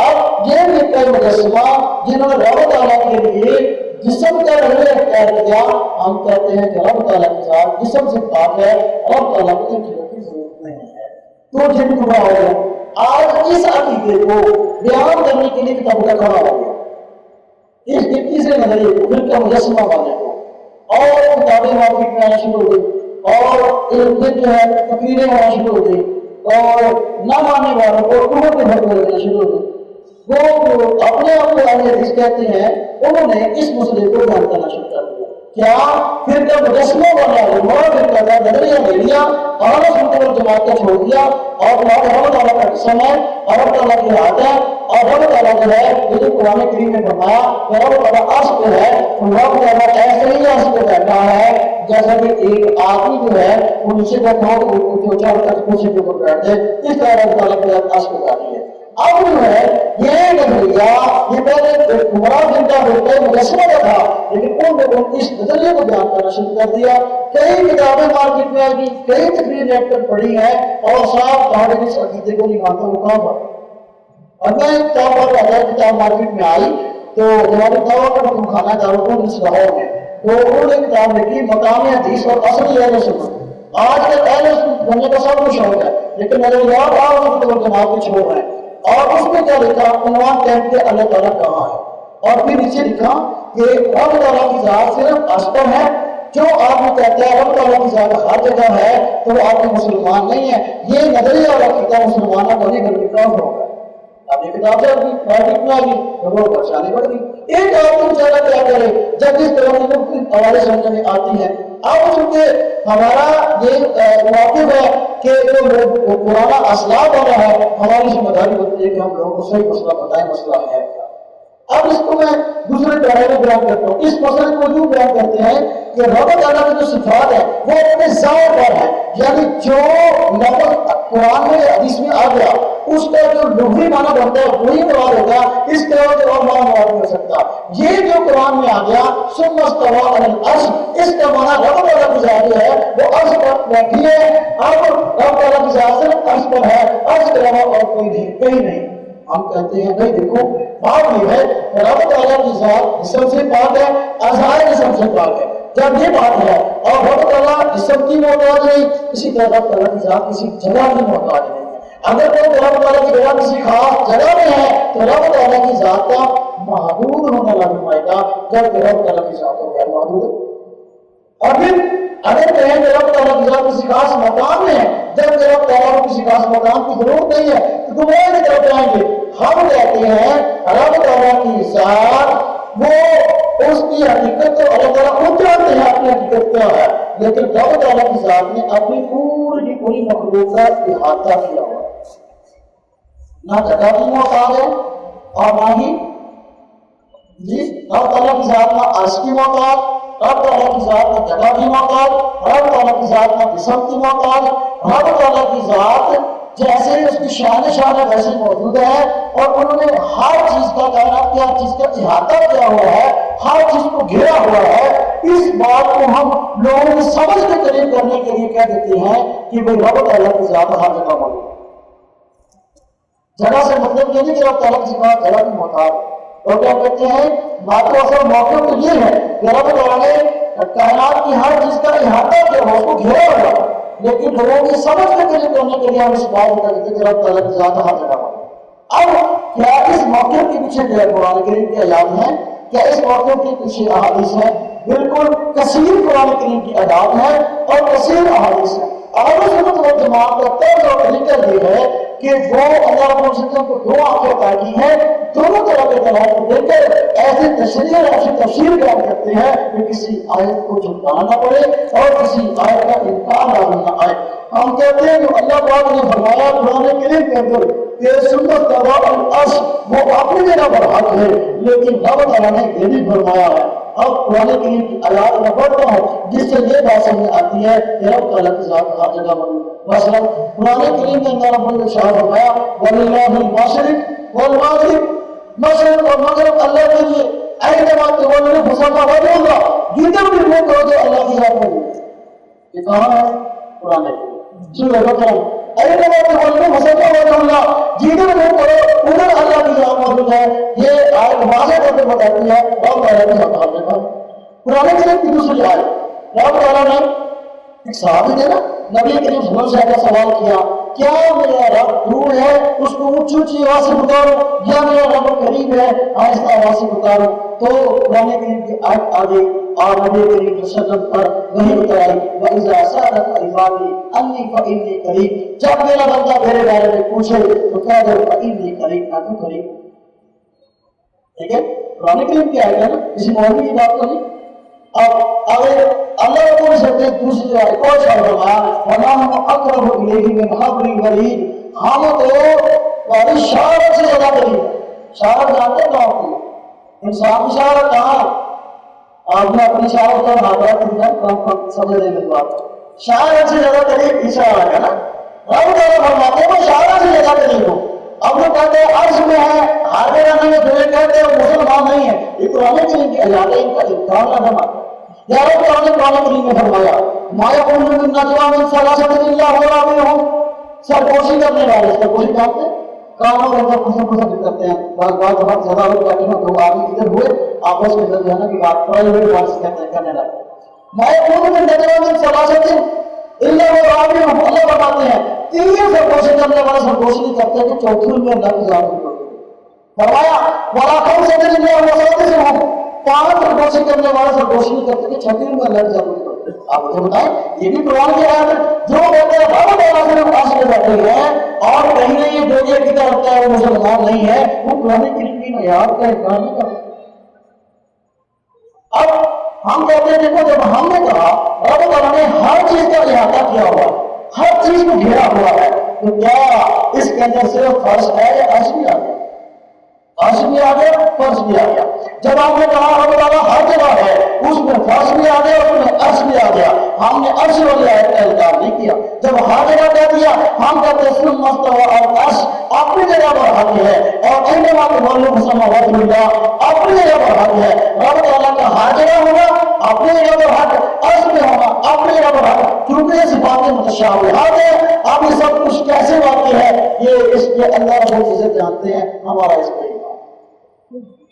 A: اب یہ فرقہ مجسمہ جنہوں نے رب تعالیٰ کے لیے جسم کا نظریہ اختیار کیا، ہم کہتے ہیں کہ رب تعالیٰ کے ساتھ جسم سے پاک ہے، رب تعالیٰ کو ان چیزوں کی ضرورت نہیں ہے۔ تو جن گمراہ ہو گئے۔ آج اس عقیدے کو بیان کرنے کے لیے کتاب کا کھڑا ہو گیا، اس تیسرے نظریے کو فرقہ مجسمہ والے کو، اور کتابیں واقعی میں آنا شروع ہو گئی اور علم جو ہے تقریریں ہونا شروع ہو گئی اور نہ ماننے والوں کو عمر کے بھر دینا شروع ہو گئی۔ وہ اپنے آپ کو اہل حدیث کہتے ہیں، انہوں نے اس مسئلے کو بیان کرنا شروع کر دیا۔ کیا فرقہ مجسمہ والا علماء فرقہ کا نظریہ لے لیا اور سنت والجماعت کو چھوڑ دیا اور رب تعالیٰ کا قسم ہے اور رب تعالیٰ کی ہاتھ ہے اور رب تعالیٰ جو ہے یہ جو قرآن کریم نے فرمایا کہ رب تعالیٰ عرش پہ ہے، رب تعالیٰ ایسے ہی عرش پہ بیٹھا ہے جیسا کہ ایک آدمی جو ہے وہ نیچے بیٹھا ہو تو جو چار تک کرسی کے اوپر بیٹھے، اس طرح رب تعالیٰ کی عرش پہ بیٹھی ہے۔ اب جو ہے یہ نظریہ یہ پہلے گمراہ فرقہ مجسمہ کا تھا، لیکن ان لوگوں نے اس نظریے کو بیان کرنا شروع کر دیا. کئی کتابیں مارکیٹ میں آ گئی, کئی تقریر نیٹ پر پڑھی ہیں اور صاحب کہا اس عقیدے کو نہیں مانتا وہ کہاں پر. اور میں کتاب پڑھ رہا تھا, کتاب مارکیٹ میں آئی تو جواب دعویٰ کا حکم خانہ دارالعلوم لاہور میں, تو انہوں نے کتاب لکھی مقام حدیث اور اصل اہل سنت. آج کے اہل سنت بننے کا سب کو شوق ہے لیکن نظریات آپ کو جماعت کو چھوڑ رہے ہیں. اور اس میں کیا لکھا, عنوان ٹائم کے اللہ تعالیٰ کہاں ہے, اور پھر نیچے لکھا کہ رب تعالیٰ کی ذات صرف اسپر ہے. جو آدمی کہتا ہے رب تعالیٰ کی ذات ہر جگہ ہے تو وہ آدمی مسلمان نہیں ہے. یہ نظریہ اور عقیدہ مسلمانوں کو نہیں کرنے کا ہوگا. آپ نے کتاب سے اپنی مارکیٹ میں آ گئی تو وہ پریشانی بڑھ گئی. ایک آدمی بیچارہ کیا کرے جب اس طرح کی حوالے سمجھ میں آتی ہے. اب چونکہ ہمارا یہ واقف ہے کہ جو پرانا اسلاف والا ہے, ہماری ذمہ داری ہوتی ہے کہ ہم لوگوں کو صحیح مسئلہ بتائیں مسئلہ ہے. اب اس کو میں دوسرے پیرے میں بیان کرتا ہوں. اس مسئلے کو یوں بیان کرتے ہیں کہ رب تعالیٰ کی جو صفات ہے وہ اپنے ذات پر ہے, یعنی جو لفظ قرآن میں حدیث میں آ گیا اس کا جو لغوی معنی بنتا ہے وہی مراد ہوگا, اس کے اور معنی مراد نہیں ہو سکتا. یہ جو قرآن میں آ گیا ثم استوى علی العرش, اس کا معنی رب تعالیٰ کی ذات جو ہے وہ عرش پر بیٹھی ہے. اب رب تعالیٰ کی ذات صرف عرش پر ہے, عرش کے علاوہ اور کوئی نہیں, کہیں نہیں. ہم کہتے ہیں بھائی دیکھو بات یہ ہے رب تعالیٰ کی ذات جسم سے پاک ہے, اعضاء جسم سے پاک ہے. جب یہ بات ہے اور رب تعالیٰ جسم کی محتاج نہیں, اسی طرح رب تعالیٰ کی ذات کسی جگہ کی محتاج نہیں ہے. اگر کوئی رب تعالیٰ کی جگہ کسی خاص جگہ میں ہے تو رب تعالیٰ کی ذات کا معبود ہونا لازم آئے گا, جب رب تعالیٰ کی ذات کو غیر معبود ہے. اور پھر اگر کہیں کہ رب تعالیٰ کی ذات کسی خاص مقام میں ہے, جب رب تعالیٰ کو کسی خاص مقام کی ضرورت نہیں ہے تو دوبارہ کی طرف جائیں گے. ہم کہتے ہیں رب تعالیٰ کی ذات وہ اس کی حقیقت تو اللہ تعالیٰ خود جانتے ہیں اپنی حقیقت کیا ہے, لیکن رب تعالیٰ کی ذات نے اپنی پوری کی پوری مخلوق کا احاطہ کیا ہوا, نہ جگہ کی محتاج ہے اور نہ ہی رب تعالیٰ کی ذات نہ عرش کی محتاج, رب تعالیٰ کی ذات نہ جگہ کی محتاج, رب تعالیٰ کی ذات نہ جسم کی محتاج. رب تعالیٰ کی ذات جیسے اس کی شان ہے ویسے موجود ہے, اور انہوں نے ہر چیز کا کائنات کی ہر چیز کا احاطہ کیا ہوا ہے, ہر چیز کو گھیرا ہوا ہے. اس بات کو ہم لوگوں کی سمجھ کے قریب کرنے کے لیے کہہ دیتے ہیں کہ بھائی رب تعالیٰ کی ذات ہر جگہ موجود ہے. جگہ سے مطلب یہ نہیں کہ رب تعالیٰ کی ذات جگہ کی محتاج. تو کیا کہتے ہیں بات کو اصل موقع تو یہ ہے کہ رب تعالیٰ نے کائنات کی ہر چیز کا احاطہ کیا ہوا, اس کو گھیرا ہوا ہے, لیکن لوگوں کی سمجھ کے قریب کرنے کے لیے ہم اس بات کو کہتے ہیں کہ رب تعالیٰ کی ذات ہر جگہ موجود ہے. اب کیا اس موقع کے پیچھے جو ہے قرآن کریم کی آیات ہیں, کیا اس موقع کے پیچھے احادیث ہیں؟ بالکل کثیر قرآن کریم کی آیات ہیں اور کثیر احادیث ہیں. اہل سنت والجماعت کا طرز اور طریقہ یہ ہے کہ وہ اللہ رب العزت کو دو آنکھیں عطا کی ہیں, دونوں طرح کے دلائل کو دے کر ایسی تشریح اور ایسی تفسیر بیان کرتے ہیں کہ کسی آیت کو جھٹلانا نہ پڑے اور کسی آیت کا انکار لازم نہ آئے. ہم کہتے ہیں کہ اللہ پاک نے فرمایا قرآن کریم کے اندر کہ سنت تبع العرش, وہ اپنی جگہ پر حق ہے, لیکن رب تعالیٰ نے یہ بھی فرمایا ہے. اب قرآن کریم کی آیات میں پڑھتا ہوں جس سے یہ بات سمجھ آتی ہے کہ رب تعالیٰ کی ذات ہر جگہ موجود ہے. مثلا قرآن کریم کے اندر رب نے ارشاد فرمایا وَلِلَّهِ الْمَشْرِقُ وَالْمَغْرِبُ, مشرق اور مغرب اللہ کے لیے, اینما تولوا فثم وجه اللہ, جدھر بھی منہ کرو تو اللہ کی ذات موجود ہے. یہ کہاں ہے قرآن کریم سورہ بقرہ, اینما تولوا فثم وجه اللہ, جدھر منہ کرو ادھر اللہ کی ذات موجود ہے. یہ آیت واضح طور پر بتاتی ہے رب تعالیٰ کی ذات ہر جگہ. قرآن کریم کی دوسری آیت رب تعالیٰ نے ایک صحابی نے نا نبی کریم صلی اللہ علیہ وسلم کا سوال کیا, کیا میرا رب دور ہے اس کو اونچی اونچی آواز سے پکارو یا میرا رب قریب ہے آہستہ آواز سے پکارو؟ تو قرآن کریم کی آیت آ گئی اور نبی کریم صلی اللہ علیہ وسلم پر وحی اتر آئی وَإِذَا سَأَلَكَ عِبَادِي عَنِّي فَإِنِّي قَرِيبٌ, جب میرا بندہ میرے بارے میں پوچھے تو کہہ دو فَإِنِّي قَرِيبٌ, میں تو قریب. ٹھیک ہے, قرآن کریم کی آیت ہے نا, کسی مولوی کی بات تو نہیں. اب اگر اللہ کو سکتے دوسری جگہ ایک اور شاید فرمایا وَنَحْنُ أَقْرَبُ إِلَيْهِ مِنْ حَبْلِ الْوَرِيدِ, ہم تو ہماری شارت سے زیادہ قریب. شارت جانتے ہیں آپ کو, انسان کی شارت کہاں ہے؟ آپ نے اپنی شارت کا حاضرات کتنا سمجھ لیں گے بات. شارت سے زیادہ قریب اشارہ ہے نا. رب تعالیٰ فرماتے ہیں وہ شارت سے زیادہ قریب ہو. اب وہ کہتے ہیں عرش میں ہے, ہر جگہ نہیں ہے, جو کہتے ہیں مسلمان نہیں ہے. یہ قرآن کریم کی عیادین کا انکار نہ فرمائے۔ یا رب تعالیٰ نے قرآن کریم میں فرمایا ما یکون من نجوی من ثلاثۃ الا هو رابعهم، سرگوشی کرنے والے سرگوشی کرتے ہیں کانوں کے اندر کچھ کرتے ہیں، بعض بہت زیادہ لوگ بیٹھے ہیں دو آدمی ادھر ہوئے آپس میں جو ہے نا کہ بات پرائیویٹ بات سے کرنے لگے۔ ما یکون من نجوی من ثلاثۃ الا هو رابعهم، اللہ فرماتے ہیں تین سرگوشی کرنے والے سرگوشی نہیں کرتے کہ چوتھی میں اللہ کی ذات ہوتی ہے۔ فرمایا ولا خمسۃ الا هو سادسهم، پانچ سرگوشی کرنے والے سرگوشی نہیں کرتے کہ چھٹی میں اللہ کی ذات ہوتی ہے۔ آپ مجھے بتائیں یہ بھی قرآن کی آیت ہے۔ جو کہتے ہیں بابا تعالیٰ سے ہم عرش پہ بیٹھے ہیں اور کہیں نہیں یہ جو یہ کتا ہوتا ہے وہ مسلمان نہیں ہے، وہ قرآن کریم کی آیات کا انکار نہیں کرتے۔ اب ہم کہتے ہیں دیکھو جب ہم نے کہا رب تعالیٰ نے ہر چیز کا احاطہ کیا ہوا ہے، ہر چیز کو گھیرا ہوا ہے، تو کیا اس کے اندر صرف فرش ہے یا عرش بھی آ گیا؟ عرش بھی آ گیا، فرش بھی آ گیا۔ جب آپ نے کہا رب تعالیٰ ہر جگہ ہے، اس میں فرش بھی آ گیا، اس میں عرش بھی آ گیا، ہم نے عرش والی آیت کا انکار نہیں کیا۔ جب ہر جگہ کہہ دیا ہم کہتے ہیں ثم استوى على العرش، اپنی جگہ پر حق ہے، اور انما تولوا السماوات والارض، اپنی جگہ پر حق ہے۔ رب تعالیٰ کا ہر جگہ ہوگا، اپنی جگہ پر حق، عرش میں ہوگا اپنی جگہ پر حق، کیونکہ یہ صفات متشابہات ہیں۔ اب یہ سب کچھ کیسے واقع ہے یہ اس کے اللہ رب العزت جانتے ہیں، ہمارا اس پہ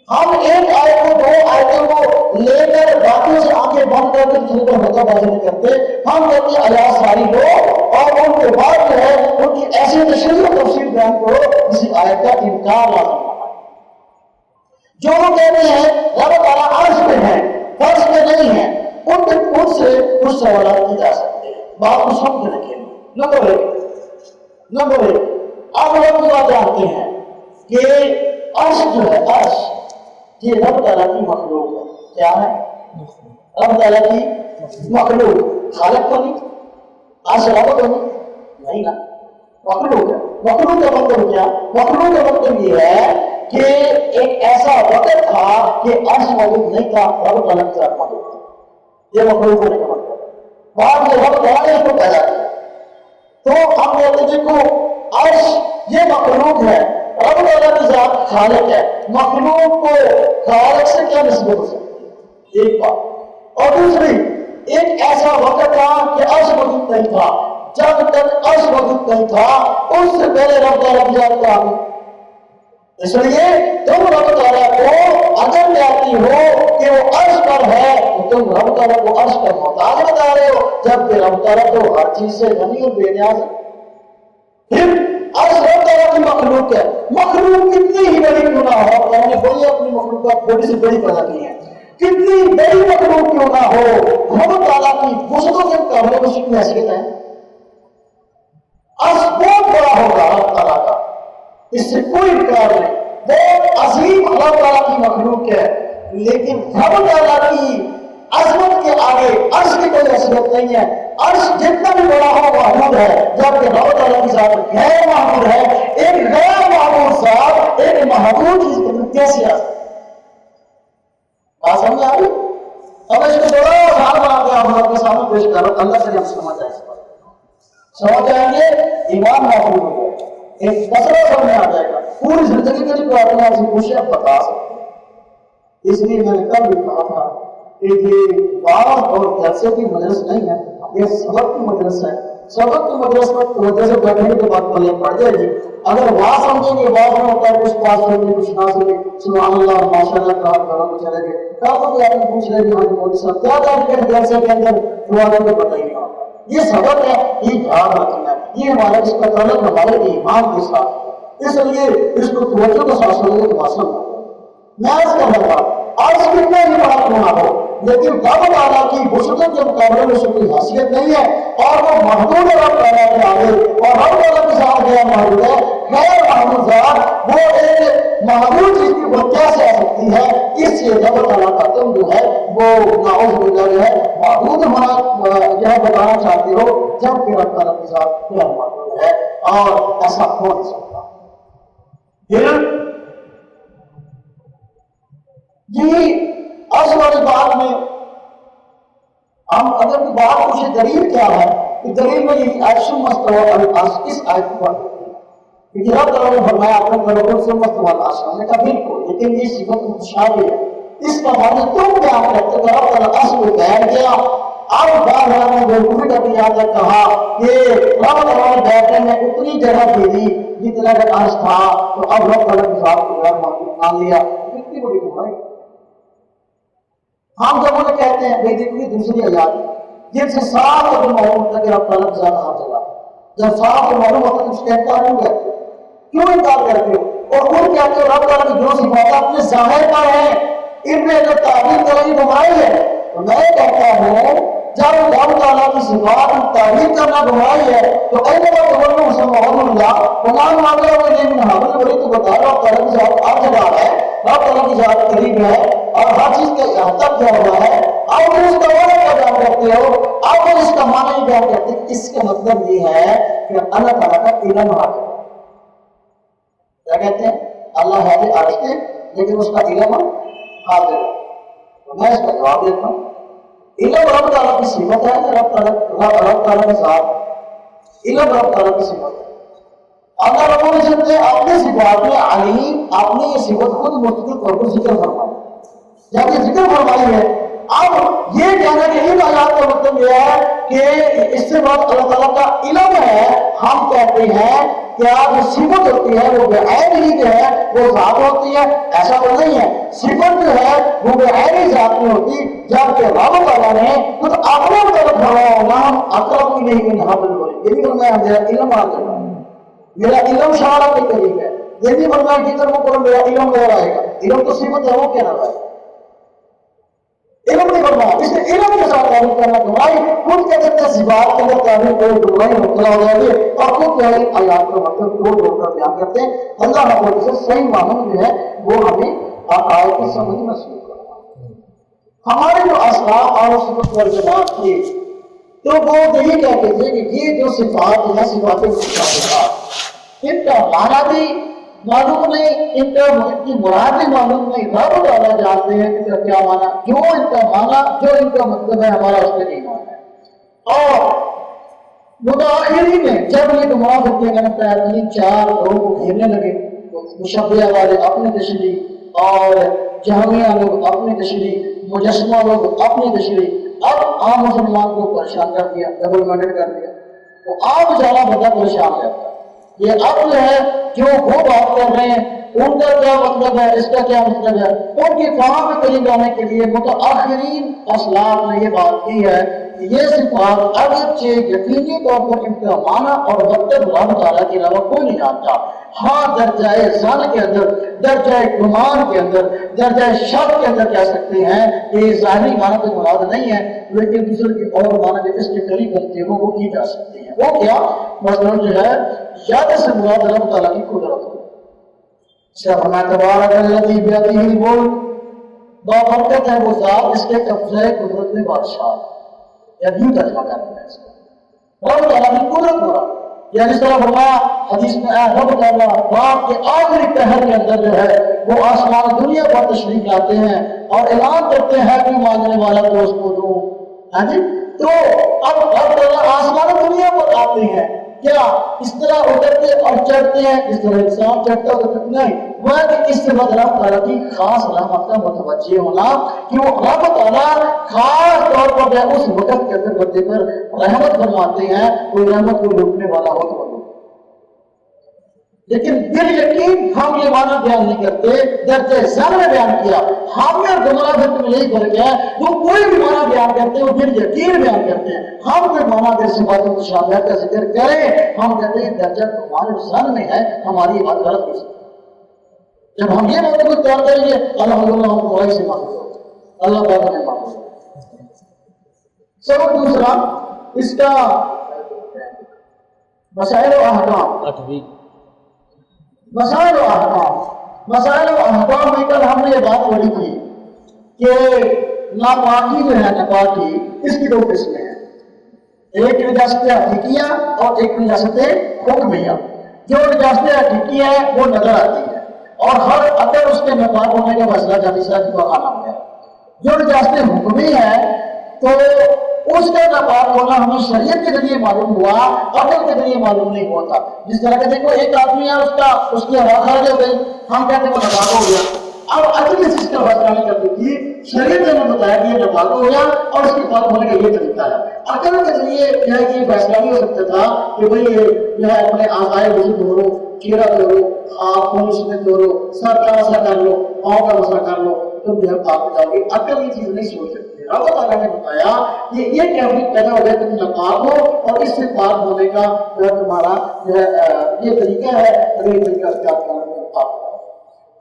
A: ہم ایک آیت کو دو آیتوں کو لے کر باقیوں سے آنکھیں بند کر کے دوسرے پر بچہ بازی نہیں کرتے۔ ہم کہتے ہیں آیات ساری دو اور ان کے بعد جو ہے ان کی ایسی تشریح و تفصیل بیان کرو کسی آیت کا انکار لازم ہے۔ جو لوگ کہتے ہیں رب تعالیٰ عرش پہ ہے فرش پہ نہیں ہے، ان سے کچھ سوالات کی جا سکتے ہیں بات کو سمجھنے کے لیے۔ نمبر ایک آپ لوگ یہ بات جانتے ہیں کہ عرش جو ہے عرش یہ رب تعالیٰ کی مخلوق ہے۔ کیا ہے؟ رب تعالیٰ کی مخلوق، خالق تو نہیں، عرش رب تو نہیں نا، مخلوق ہے۔ مخلوق کا مطلب کیا؟ مخلوق کا مطلب یہ ہے کہ ایک ایسا وقت تھا کہ عرش موجود نہیں تھا، رب تعالیٰ کے ساتھ موجود تھا، یہ مخلوق ہونے کا مطلب ہے۔ بعد میں رب تعالیٰ نے اس کو پیدا کیا، تو ہم کہتے ہیں دیکھو عرش یہ مخلوق ہے، رب تعالیٰ کی ذات خالق ہے، مخلوق کو خالق سے کیا نسبت ہو سکتی ہے؟ ایک بات۔ اور دوسری ایک ایسا وقت تھا کہ عرش موجود نہیں تھا، جب تک عرش موجود نہیں تھا اس سے پہلے رب تعالیٰ کی ذات کیا ہے؟ اس لیے تم رب تعالیٰ کو اگر کہتی ہو کہ وہ عرش پر ہے تو تم رب تعالیٰ کو عرش کا محتاج بتا رہے ہو، جبکہ رب تعالیٰ تو ہر چیز سے غنی اور بے نیاز ہے۔ پھر عرش رب تعالیٰ کی مخلوق ہے، مخلوق کتنی ہی بڑی کیوں نہ ہو، اللہ نے بڑی اپنی مخلوقات بڑی سے بڑی پیدا کی ہے، کتنی بڑی مخلوق کیوں نہ ہو، رب تعالیٰ کی وسعتوں کے مقابلے میں کتنی حیثیت ہے۔ عرش بہت بڑا ہوگا رب تعالیٰ کا، اس سے کوئی انکار نہیں، بہت عظیم رب تعالیٰ کی مخلوق ہے، لیکن رب تعالیٰ کی عظمت کے آگے عرش کی کوئی حیثیت نہیں ہے۔ عرش جتنا بھی بڑا ہو محمود ہے، جبکہ رب تعالیٰ کی ذات غیر محمود ہے۔ ایک غیر محمود ذات ایک محمود چیز کے اندر کیسے آ سکتی ہے؟ بات سمجھ آ رہی؟ اب اس کو بڑا آسان بنا کے آپ لوگوں کے سامنے پیش کرو، اللہ سے ہم سمجھ آئے، سمجھ آئیں گے ایمان محمود ہو گیا، ایک مسئلہ سمجھ آ جائے گا، پوری زندگی کے لیے پرابلم آپ سے پوچھے آپ بتا سکتے ہیں۔ اس لیے میں نے کل بھی کہا تھا کہ یہ وعظ اور جلسے کی مجلس نہیں ہے، یہ سبق کی مجلس ہے۔ سبق کی مجلس میں مدرسے بیٹھنے کے بعد پلے پڑ جائے گی، اگر وعظ سمجھیں گے وعظ میں ہوتا ہے کچھ بات سمجھے کچھ نہ سمجھے، سبحان اللہ ماشاء اللہ کہا کرو تو چلے گئے، کل تو آدمی پوچھ رہے کہ مودی صاحب کیا کیا جلسے کے اندر ہوا کو پتہ ہی نہیں ہوتا۔ یہ سبق ہے، یہ یاد رکھنا ہے، یہ ہمارا اس کا تعلق ہمارے ایمان کے ساتھ ہے، اس لیے اس کو توجہ کے ساتھ سمجھنے کو حاصل ہو۔ میں اس کا لگا عرش کتنا ہی بڑا کیوں نہ ہو، لیکن رب تعالیٰ کی وسعتوں کے مقابلے میں اس کی کوئی حیثیت نہیں ہے، اور وہ محدود ہے رب تعالیٰ کے آگے، اور رب تعالیٰ کے ساتھ غیر محدود ہے۔ غیر محدود ذات وہ ایک محدود چیز کی وہ کیسے آ سکتی ہے؟ اس سے رب تعالیٰ کا تم جو ہے وہ ناؤز باللہ جو ہے محدود ہونا یہ بتانا چاہتے ہو، جبکہ رب تعالیٰ کے ساتھ غیر محدود ہے اور ایسا ہو نہیں سکتا۔ پھر عرش والی بات میں ہم اگر کوئی بات پوچھے دلیل کیا ہے، تو دلیل میں یہی عرش مستوی العرش، اس آیت کو پڑھتے ہیں کیونکہ رب تعالیٰ نے فرمایا اپنے بندوں سے مستوی العرش، ہم نے کہا بالکل، لیکن یہ صفت متشابہ ہے، اس کا مطلب تم کیا کرتے ہو؟ رب تعالیٰ اصل میں بیٹھ گیا. اب بادشاہ نے بیوقوفی کا یہاں تک کہا کہ رب تعالیٰ نے بیٹھنے میں اتنی جگہ دے دی جتنا کا عرض تھا، تو اب رب تعالیٰ کے ساتھ مان لیا. کتنی بڑی گمراہی. ہم جب انہیں کہتے ہیں بے دلی دوسری آیات جن سے صاف اور معلوم ہوتا ہے کہ رب تعالیٰ کے ساتھ ہاتھ چلا. جب صاف اور معلوم ہوتا ہے تو اس کا انکار کیوں کرتے ہو؟ کیوں انکار کرتے ہو؟ اور خود کہتے ہو رب تعالیٰ کی جو صفات اپنے ظاہر پر ہے ان میں اگر تعبیر کرنا گمراہی ہے. تو میں کہتا ہوں جب رب تعالیٰ کی صفات تعبیر کرنا گمراہی ہے تو ایسے بات مسلم قرآن معاملہ میں نہیں حامل بڑی تو بتا رب تعالیٰ کی ذات ہر جگہ ہے، رب تعالیٰ کی ذات قریب ہے اور ہر چیز کا احاطہ کیا ہوا ہے. آپ اس کا معنی کیا بیان کرتے ہو؟ آپ اس کا معنی بیان کرتے ہیں. اس کا مطلب یہ ہے کہ اللہ تعالیٰ کا علم حاضر ہے. کیا کہتے ہیں؟ اللہ ہے عرش پہ لیکن اس کا علم حاضر ہے. میں اس کا جواب دیتا ہوں. علم رب تعالیٰ کی صفت ہے کہ رب تعالیٰ کی ذات علم رب تعالیٰ کی صفت ہے. اللہ رب العزت نے اپنے صفات میں علیم اپنی یہ صفت خود مستقل طور پر ذکر فرمائی. جب یہ ذکر فرمائی ہے اب یہ کہنا کہ ان آیات کا مطلب یہ ہے کہ اس سے بعد اللہ تعالیٰ کا علم ہے. ہم کہتے ہیں کہ جو صفت ہوتی ہے وہ بعین ہی جو ہے وہ ذات ہوتی ہے. ایسا تو نہیں ہے. صفت جو ہے وہ بعین ذات میں ہوتی جبکہ رب تعالیٰ نے خود اپنے مطلب فرمایا ہوگا ہم اقرب الیہ من حبل الورید. یہ بھی فرمایا میرا علم آ جائے گا، میرا علم شعرہ کے قریب ہے. یہ بھی فرمایا جدھر وہ کرو میرا علم لے آئے گا. علم تو صفت ہے وہ کہنا ہے علم نہیں فرمایا. اس نے علم کے ساتھ تعریف کرنا گمراہی. خود کہتے ہیں صفات کے اندر تعریف کوئی گمراہی مبتلا ہو جائے گی اور خود جو ہے آیات کا مطلب توڑ کر بیان کرتے ہیں. اللہ رب العزت سے صحیح معنی جو ہے وہ ہمیں آیت کی سمجھ نصیب کرنا. ہمارے جو اسلاف اور سنت والجماعت تھے تو وہ یہی کہتے تھے کہ یہ جو صفات ہیں صفات متشابہات ان کا معنی بھی معلوم نہیں، ان کی مراد بھی معلوم نہیں. رب تعالیٰ جانتے ہیں ان کا کیا معنی، جو ان کا معنی جو ان کا مطلب ہے ہمارا اس میں نہیں معنی ہے. اور متاخرین میں جب یہ گمراہ ہوتے ہیں چار لوگوں کو گھیرنے لگے، مشبہہ والے اپنی تشریح اور جہمیہ لوگ اپنی تشریح، مجسمہ لوگ اپنی تشریح. اب عام مسلمان کو پریشان کر دیا، ڈبل مائنڈڈ کر دیا. وہ آپ زیادہ بندہ پریشان کرتا ہے. یہ اب جو ہے جو وہ بات کر رہے ہیں ان کا کیا مطلب ہے، اس کا کیا مطلب ہے، ان کی فہم میں قریب لانے کے لیے متاخرین اسلاف نے یہ بات کی ہے کہ یہ صفات اگرچہ یقینی طور پر ان کا معنی اور مطلب رب تعالیٰ کے علاوہ کوئی نہیں جانتا. ہاں درجۂ ظن کے اندر، درجۂ گمان کے اندر، درجۂ شک کے اندر کہہ سکتے ہیں کہ یہ ظاہری معنی تو مراد نہیں ہے لیکن دوسرے کی اور معنی جو اس کے قریب بنتے ہیں وہ کی جا سکتے ہیں. وہ کیا مثلا جو ہے یاد سے مراد رب تعالیٰ کی قدرت ہے. تبارک الذی بیدہ الملک، بابرکت ہے وہ ذات جس کے قبضہ قدرت میں بادشاہ. یا یوں ترجمہ کرتے ہیں اس کو رب تعالیٰ کی قدرت مراد. یا جس طرح فرمایا حدیث میں آیا رب تعالیٰ رات کے آخری پہر کے اندر جو ہے وہ آسمان دنیا پر تشریف لاتے ہیں اور اعلان کرتے ہیں کہ مانگنے والا دوست کو دو. ہاں جی، تو اب رب تعالیٰ آسمان دنیا پر آتے ہیں کیا اس طرح اترتے اور چڑھتے ہیں اس طرح انسان چڑھتا اترتا نہیں. وہ ہے کہ اس سے بعد رب تعالیٰ کی خاص رحمت کا متوجہ ہونا کہ وہ رب تعالیٰ خاص طور پر جو اس وقت کے اندر بندے پر رحمت فرماتے ہیں. کوئی رحمت کو لوٹنے والا ہو تو لیکن دل یقین ہم یہ معنی بیان نہیں کرتے، درجہ ذن میں بیان کیا. ہم نے گمراہ فرقے میں یہی فرق ہے وہ کوئی بھی معنی بیان کرتے ہیں وہ دل یقین بیان کرتے ہیں. ہم کوئی معنی اگر صفات متشابہات کا ذکر کریں ہم کہتے ہیں درجہ گمان اور ذن میں ہے، ہماری بات غلط ہو سکتی ہے. جب ہم یہ بات کو تیار کریں گے الحمدللہ ہم برائی سے معلوم اللہ تعالیٰ نے معلوم. سبب دوسرا اس کا مسائل و احکام. مسائل و احکام میں کل ہم نے یہ بات پڑھی تھی کہ ناپاکی جو ہے ناپاکی اس کی دو قسمیں ہیں. ایک نجاست حقیقیہ اور ایک نجاست حکمیہ. جو نجاست حقیقیہ ہے وہ نظر آتی ہے اور ہر اگر اس کے ناپاک ہونے کا مسئلہ جانیسا کی بخانہ ہے. جو نجاست حکمی ہے تو اس کا ناپاک ہونا ہمیں شریعت کے ذریعے معلوم ہوا، عقل کے ذریعے معلوم نہیں ہوتا. جس طرح کہ دیکھو ایک آدمی ہے اس کی ہوا خارج ہو گئی، ہم کہتے ہیں وہ ناپاک ہو گیا. اب اگلی چیز کا فیصلہ نہیں کرتی تھی، شریعت نے بتایا کہ یہ ناپاک ہو گیا اور اس کے پاک ہونے کا یہ طریقہ ہے۔ عقل کے ذریعے یہ فیصلہ نہیں ہو سکتا تھا کہ بھئی یہ اپنے اعضائے وضو دھو، چہرہ دھو، خون اس میں دھو، سر کا مسا کر لو، پاؤں کا مسا کر لو، تم جو ہے پاک ہو جاؤ گے۔ عقل یہ چیز نہیں سوچ سکتی۔ اللہ تعالیٰ نے بتایا کہ یہ کیفیت پیدا ہو جائے تم ناپاک ہو اور اس سے پاک ہونے کا جو ہے تمہارا جو ہے یہ طریقہ ہے، اگر یہ طریقہ اختیار کرنا تو پاک ہو۔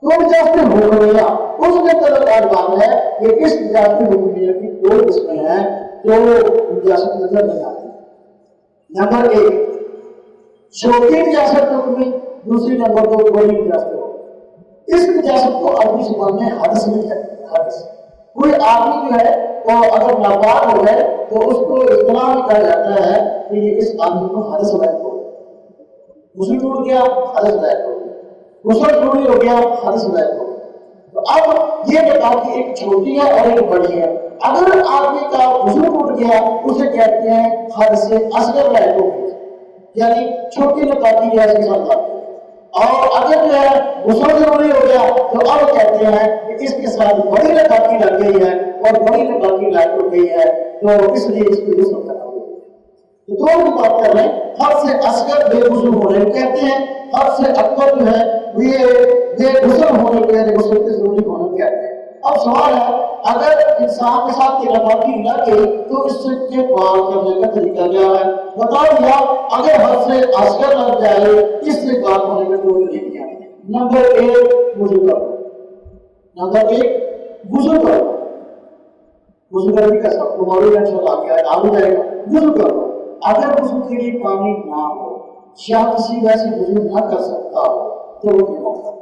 A: تو نجاست حکمیہ اس میں طلب بات ہے کہ اس نجاست حکمیہ کی دو قسمیں ہیں جو نجاست نظر نہیں آتی۔ نمبر ایک چھوٹی نجاست حکمی، دوسری نمبر دو بڑی نجاست حکمی۔ اس نجاست کو عربی زبان میں حدث نہیں کہتے۔ حدث کوئی آدمی جو ہے وہ اگر ناپاک ہو گئے تو اس کو اصطلاح میں کہا جاتا ہے کہ یہ اس آدمی کو حدث لاحق ہو گیا، غسل ٹوٹ گیا حدث لاحق ہو گیا، غسل ٹوٹ ہو گیا حدث لاحق ہو گیا۔ تو اب یہ بتا کہ ایک چھوٹی ہے اور ایک بڑی ہے۔ اگر آدمی کا غسل ٹوٹ گیا اسے کہتے ہیں حدث اصغر لاحق ہو گیا، یعنی چھوٹی ناپاکی ہے اس کے ساتھ۔ اور اگر جو ہے غسل ضروری ہو گیا تو اب کہتے ہیں کہ اس کے ساتھ بڑی ناپاکی لگ گئی ہے اور بڑی ناپاکی لاحق ہو گئی ہے تو اس لیے اس کو غسل کرنا ہوگا۔ تو دو کی بات کر رہے ہیں، حد سے اصغر بے غسل ہونے کو کہتے ہیں، حد سے اکبر جو ہے یہ بے غسل ہونے کو یعنی غسل کے ضروری ہونے کو کہتے ہیں۔ اب سوال ہے اگر انسان کے ساتھ یہ ناپاکی نہ گئی تو اس سے پاک کرنے کا طریقہ کیا ہے؟ بتا دیا اگر حد سے اصغر لگ جائے اس سے پاک ہونے کا دو طریقے ہیں۔ نمبر ایک وضو کرو، نمبر ایک وضو کرو۔ وضو کرنے کا سب کو معلوم ہے، آ جائے گا۔ وضو کرو، اگر وضو کے لیے پانی نہ ہو یا کسی ویسے وضو نہ کر سکتا ہو تو وہ تیمم کرو۔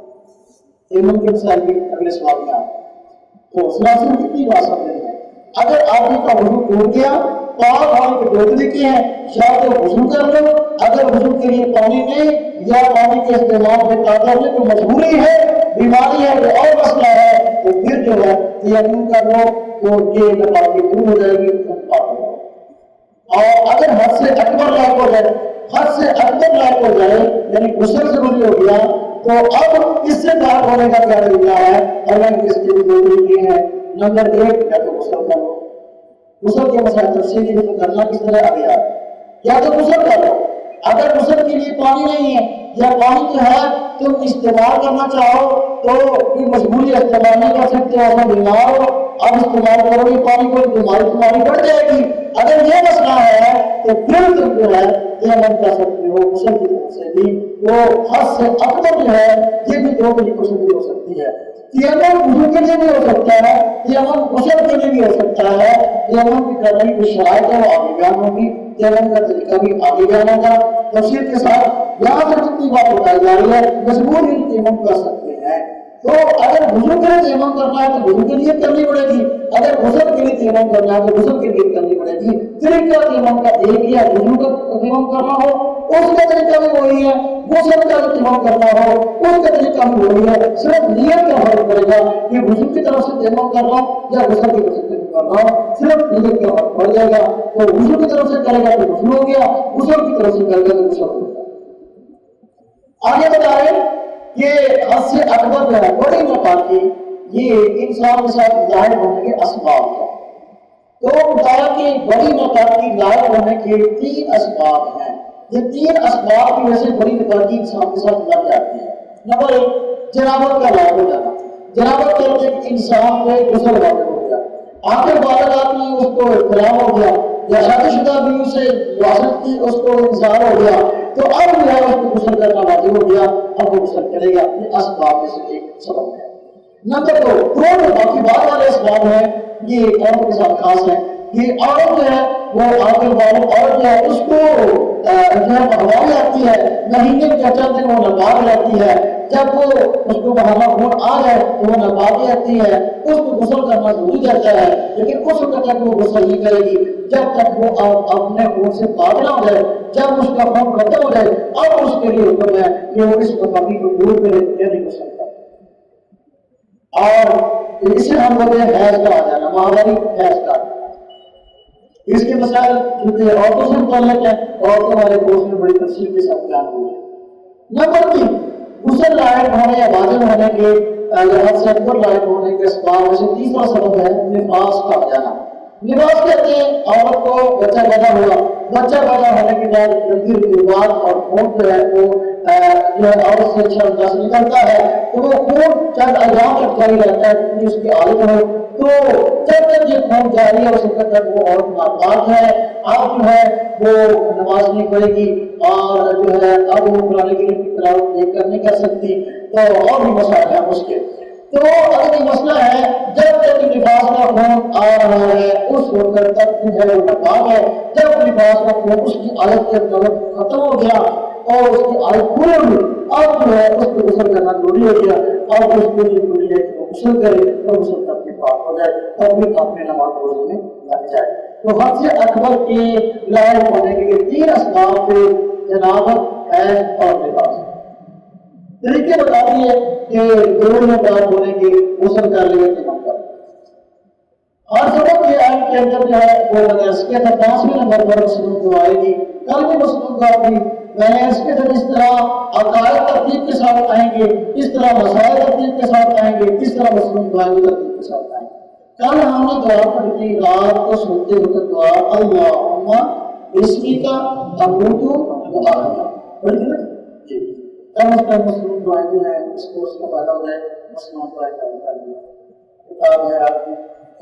A: تیمم کی مثال بھی اگلے سوال میں آتا ہے۔ تو سلاسل کتنی بات سمجھ رہے ہیں؟ اگر آدمی کا وضو ٹوٹ گیا پاک ہونے کے دو طریقے ہیں، یا تو وضو کر لو، اگر وضو کے لیے پانی نہیں یا پانی کے استعمال میں تازہ ہونے کی مجبوری ہے، بیماری ہے یا اور مسئلہ ہے تو پھر جو ہے تیمم کر لو تو یہ ناپاکی دور ہو جائے گی، تم پاک ہو جائے۔ اور اگر حد سے اکبر لاحق ہو جائے، حد سے اکبر لاحق ہو جائے یعنی غسل ضروری ہو گیا تو اب اس سے پاک ہونے کا کیا طریقہ ہے؟ اگر اس کے دو طریقے ہیں۔ نمبر ایک یا تو غسل کر لو، غسل کے مسائل تفصیلی غسل کرنا کس طرح آ گیا، یا تو غسل کر لو۔ اگر غسل کے لیے پانی نہیں ہے یا پانی جو ہے تم استعمال کرنا چاہو تو کوئی مجبوری استعمال نہیں کر سکتے، ایسا بیمار ہو اب استعمال کرو گے پانی کو بیماری تمہاری بڑھ جائے گی، اگر یہ مسئلہ ہے تو پھر تم جو ہے تیمم کر سکتے ہو غسل کی طرف سے بھی۔ وہ حد سے اکبر جو ہے یہ بھی دو طریقوں سے بھی ہو سکتی ہے۔ تیمم وضو کے لیے بھی ہو سکتا ہے، تیمم غسل کے لیے بھی ہو سکتا ہے۔ تیمم کی کرنے کی شرائط ہے وہ آگے بیان ہوگی، تیمم کا طریقہ بھی آگے بیان ہوگا تفصیل کے ساتھ۔ یہاں سے جتنی بات بتائی جا رہی ہے مجبور ہی تیمم کر سکتے ہیں۔ تو اگر وضو کے لیے تیمم کرنا ہے تو وضو کے لیے کرنی پڑے گی، اگر غسل کے لیے تیمم کرنا ہے تو غسل کے لیے کرنی پڑے گی۔ طریقہ تیمم کا ایک ہی ہے، وضو کا تیمم کرنا ہو اس کا طریقہ بھی وہی ہے، غسل کا تیمم کرنا ہو اس کا طریقہ بھی وہی ہے، صرف نیت کا فرق پڑے گا کہ وضو کی طرف سے تیمم کر رہا ہوں یا غسل کی طرف سے تیمم کر رہا ہوں، صرف نیت کا فرق پڑ جائے گا۔ تو وضو کی طرف سے کرے گا تو غسل ہو گیا، غسل کی طرف سے کرے گا تو غسل ہو گیا۔ آگے بتا رہے یہ حد سے اکبر جو ہے بڑی ناپاکی یہ انسان کے ساتھ ظاہر ہونے کے اسباب ہیں۔ تو بتایا کہ بڑی ناپاکی ظاہر ہونے کے تین اسباب ہیں، یہ تین اسباب کی وجہ سے بڑی ناپاکی انسان کے ساتھ لگ جاتی ہے۔ نمبر ایک جنابت کا لاحق ہو جانا، جنابت کہتے ہیں کہ انسان کو غسل واجب ہو گیا، آخر بعد آدمی اس کو احترام ہو گیا یا شادی شدہ بیوی سے واسط کی اس کو انتظار ہو گیا تو اب جو ہے اس کو غسل کرنا واجب ہو گیا، اب وہ غسل کرے گا۔ یہ اسباب میں سے ایک سبب ہے۔ نمبر دو جو باقی بعد والے اسباب ہیں یہ عورت کے ساتھ خاص ہے۔ یہ عورت جو ہے وہ آخر والوں عورت جو ہے اس کو ہوائی آتی ہے، مہینے کے چند دن وہ ناپاک رہتی ہے، جب وہ اس کو بہانا خون آ جائے تو وہ ناپاک رہتی ہے، اس کو غسل کرنا ضروری رہتا ہے، لیکن اس وقت تک وہ غسل نہیں کرے گی جب تک وہ اپنے خون سے پاک نہ ہو جائے۔ جب اس کا خون ختم ہو جائے اب اس کے لیے حکم ہے کہ وہ اس ناپاکی کو دور کرے یعنی غسل کرے۔ اور اسے ہم لوگ حیض کا آ جانا، ماہواری حیض کا، اس کے مسائل کیونکہ عورتوں سے متعلق ہے، عورتوں والے کورس میں بڑی تفصیل کے ساتھ بیان ہوئے ہیں۔ نمبر تین غسل لاحق ہونے یا واجب ہونے کے لحاظ سے اکبر لائق ہونے کے اسباب میں سے تیسرا سبب ہے نفاس کا ہو جانا. نفاس کہتے ہیں عورت کو بچہ پیدا ہوا، بچہ پیدا ہونے کے بعد گندی رطوبات اور خون جو ہے وہ جو ہے عورت سے اچھا انداز نکلتا ہے، تو وہ خون چند ایام تک جاری رہتا ہے کیونکہ اس کی عادت ہو. تو جب تک یہ خون جاری ہے اس وقت تک وہ عورت ناپاک ہے. اب جو ہے وہ نماز نہیں پڑھے گی اور جو ہے اب وہ قرآن کریم کی تلاوت دیکھ کر نہیں کر سکتی. تو اور بھی مسائل ہیں اس کے. تو اگر یہ مسئلہ ہے جب تک نفاس کا خون آ رہا ہے اس وقت تک جو ہے وہ ناپاک ہے. جب نفاس کا خون اس کی عادت کے طرف ختم ہو گیا اور اس کی عادت پوری ہوئی، اب جو ہے اس کو غسل کرنا ضروری ہو گیا. اب اس کو ضروری ہے کہ وہ غسل کرے اور غسل کر کے پاک ہو جائے اور پھر اپنے نماز روزے میں لگ جائے. تو حد سے اکبر کے لائق ہونے کے لیے 3 اسباب تھے: جنابت، حیض اور نفاس. طریقے بتا دیے کہ دونوں میں بات ہونے کی غسل کر لیے تمام کر. ہر سبق کے آئین کے اندر جو ہے وہ میں نے اس کے اندر 5ویں نمبر پر مسلم کو آئے گی. کل بھی مسلم کا بھی میں نے اس کے اندر اس طرح عقائد ترتیب کے ساتھ آئیں گے، اس طرح مسائل ترتیب کے ساتھ آئیں گے، اس طرح مسلم دعائیں ترتیب کے ساتھ آئیں گے. کل ہم نے دعا پڑھی رات کو سوتے وقت دعا اللہم بسمی کا اموت و احیا پڑھی نا جی. کم از کم مسلم دعائیں جو ہیں اس کورس کا فائدہ ہو جائے. مسلم دعائیں کا کتاب ہے آپ کی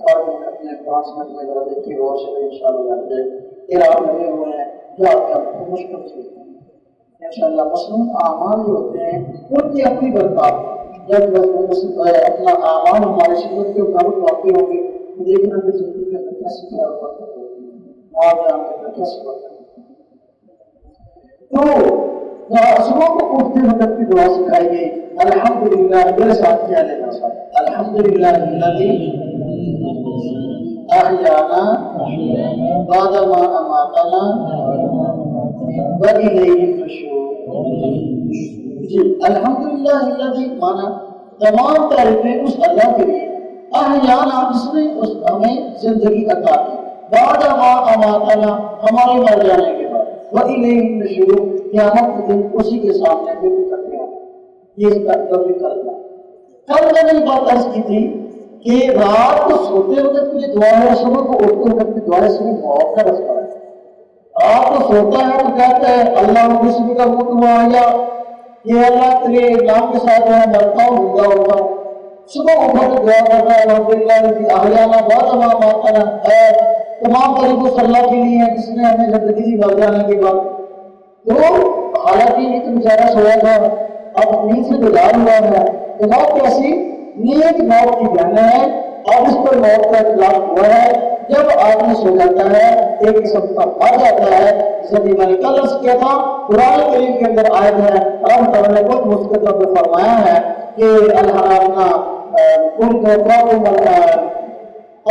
A: اور اپنے 5 منٹ میں ذرا دیکھیے غور سے انشاءاللہ لگ جائے. قرآن لگے ہوئے ہیں جو آپ کو مشکل سے انشاءاللہ. مسلم اعمال جو ہوتے ہیں ان کی اپنی برکات جب اپنا اعمال ہمارے شدت کے مطابق واقع ہوں گے تو دیکھنا کہ زندگی کے اندر کیسی کیا برکت ہوگی، معاوضہ کے اندر کیسی برکت ہوگی. تو صبح کو اٹھتے وقت کی دعا سکھائی گئی. الحمدللہ میرے ساتھ کیا لینا ساتھ الحمدللہ الذی احیانا بعد ما اماتنا والیہ النشور. جی الحمدللہ الذی مانا تمام تعریفیں اس اللہ کے لیے احیانا جس نے ہمیں زندگی عطا کی بعد ما اماتنا ہمارے مر جانے کے بعد وَإِلَيْهِ النُّشُورُ قیامت کے دن اسی کے سامنے پھر اکٹھے ہوں. یہ اس کا ترجمہ کرنا. کل میں نے بات عرض کی تھی کہ رات کو سوتے وقت کی دعا ہے، صبح کو اٹھتے وقت کی دعا ہے، اس میں موت کا رستہ ہے. رات کو سوتا ہے تو کہتا ہے اللہ بسم کا موت ہوا یا یہ اللہ تیرے نام کے ساتھ میں مرتا ہوں زندہ ہوتا ہوں. صبح اٹھا کے دعا کر رہا ہے الحمدللہ احیانا بعد ما اماتنا. تمام طریقوں سے اللہ کے لیے ہے جس نے ہمیں زندگی دی مر جانے کے بعد. تو حالانکہ یہ تو بیچارہ سویا تھا اب نیند سے بیدار ہوا ہے تو موت کیسی نیند موت کی بہن ہے. اب اس پر موت کا اطلاق ہوا ہے جب آدمی سو جاتا ہے ایک قسم کا آ جاتا ہے. جیسے میں نے کل عرض کیا تھا قرآن کریم کے اندر آیت ہے اللہ تعالیٰ نے خود مستقل میں فرمایا ہے کہ الحرامنا کل کو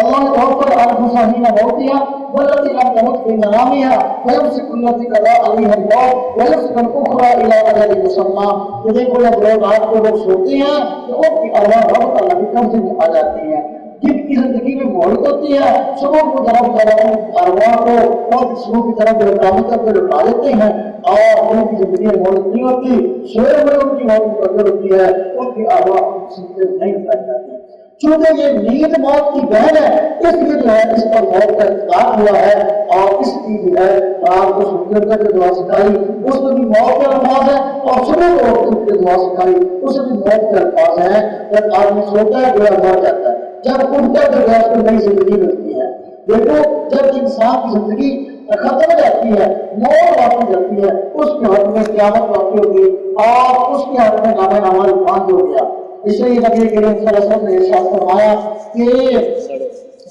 A: اللہ توفر الحسین موتیا والتي لم تمت في منامها ويمسك التي قضى عليها الموت ويرسل الاخرى الى اجل مسمى. یہ دیکھو جب لوگ رات کو لوگ سوتے ہیں تو ان کی ارواح رب تعالیٰ کی قبضے میں آ جاتی ہیں. جن کی زندگی میں مہلت ہوتی ہے صبح کو رب تعالیٰ ارواح کو اور جسموں کی طرف گرفتاری کر کے لوٹا دیتے ہیں اور ان کی زندگی میں مہلت نہیں ہوتی. سوئے ہوئے ان کی موت مقدر ہوتی ہے، ان کی ارواح سے نہیں اٹھائی جاتی. چونکہ یہ نیند موت کی بہن ہے اس لیے جو ہے اس پر موت کا اطلاق ہوا ہے اور اس کی جو ہے رات کو سنتے کر کے دعا سکھائی اس میں بھی موت کے الفاظ ہے اور صبح کو اٹھ کے دعا سکھائی اس میں بھی موت کے الفاظ ہیں. جب آدمی سوتا ہے گویا مر جاتا ہے، جب اٹھتا ہے تو گویا اس کو نئی زندگی ملتی ہے. دیکھو جب انسان کی زندگی ختم ہو جاتی ہے موت واقع جاتی ہے اس کے حق میں قیامت واقع ہوگی اور اس کے حق میں نام عمل بند ہو گیا. اس لیے نبی کریم صلی اللہ علیہ وسلم نے ارشاد فرمایا کہ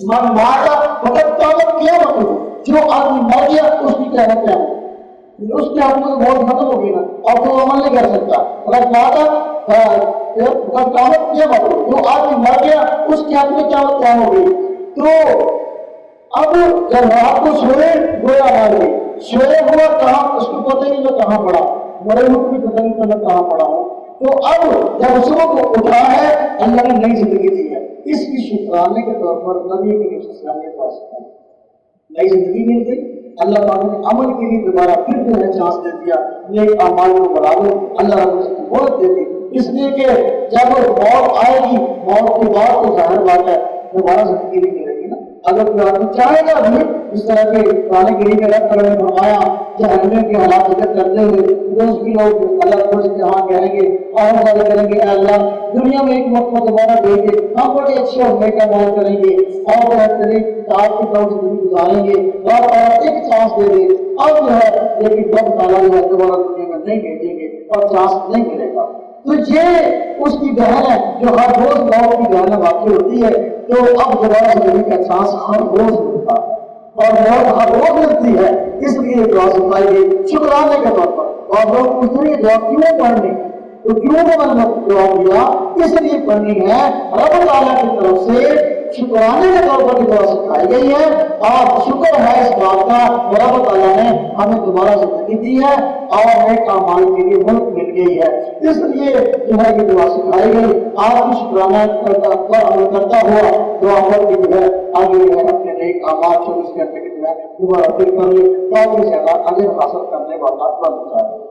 A: من ماتا فقط قیامت قیامت ہو. جو آدمی مر گیا اس کی قیامت کیا ہو، اس کے حق میں موت ختم ہوگی نا اور تو عمل نہیں کر سکتا. فقط ماتا فقط قیامت قیامت ہو. جو آدمی مر گیا اس کے حق میں قیامت کیا ہوگی. تو اب جب رات کو سوئے گویا مار گئی سوئے ہوا کہاں اس کو پتہ نہیں میں کہاں پڑا مرے ہوئے بھی پتہ نہیں میں کہاں پڑا ہوں. تو اب جب صبح کو اٹھا ہے اللہ نے نئی زندگی دی ہے اس کی شکرانے کے طور پر نبی کے اسلام کے پاس نئی زندگی مل گئی. اللہ تعالیٰ نے عمل کے لیے دوبارہ پھر جو ہے چانس دے دیا نیک اعمال کو بڑھا لو. اللہ رب کو بہت دے دی اس لیے کہ جب موت آئے گی، موت کے بعد تو ظاہر بات ہے دوبارہ زندگی نہیں ملے گی نا۔ اگر کوئی آدمی چاہے گا بھی اس طرح کے قرآن کریم میں اللہ تعالیٰ نے فرمایا جہنم کے حالات ذکر کرتے ہوئے روز کی لوگ اللہ کو جہاں کہیں گے اور زیادہ کریں گے، اے اللہ دنیا میں ایک وقت کو دوبارہ دے دے، ہم بڑے اچھے اور نیک اعمال کریں گے اور بہترین کتاب کی طور زندگی گزاریں گے اور ایک چانس دے دے، اور جو ہے لیکن رب تعالیٰ جو ہے دوبارہ دنیا میں نہیں بھیجیں گے اور چانس نہیں ملے گا۔ تو یہ اس کی بہن ہے جو ہر روز موت کی بہن واقع ہوتی ہے، تو اب دوبارہ زندگی کا احساس ہر روز ملتا ہے اور موت ہر روز ملتی ہے، اس لیے دعا سکھائی گئی شکرانے کے طور پر۔ اور لوگ پوچھتے ہیں دعا کیوں پڑھنی، تو کیوں نے دعا دیا، اس لیے پڑھنی ہے رب تعالیٰ کی طرف سے شکرانے کے طور پر دعا سکھائی گئی ہے، اور شکر ہے اس بات کا رب تعالیٰ نے ہمیں دوبارہ زندگی دی ہے اور نیک اعمال کے لیے ملک مل گئی ہے، اس لیے جو ہے یہ دعا سکھائی گئی۔ آپ کی شکرانہ پر عمل کرتا ہوا دعا پر بھی جو ہے آگے جو ہے اپنے نیک اعمال 24 گھنٹے کے جو ہے دوبارہ پھر کر لے، تاکہ زیادہ اجر حاصل کرنے والا بن جائے۔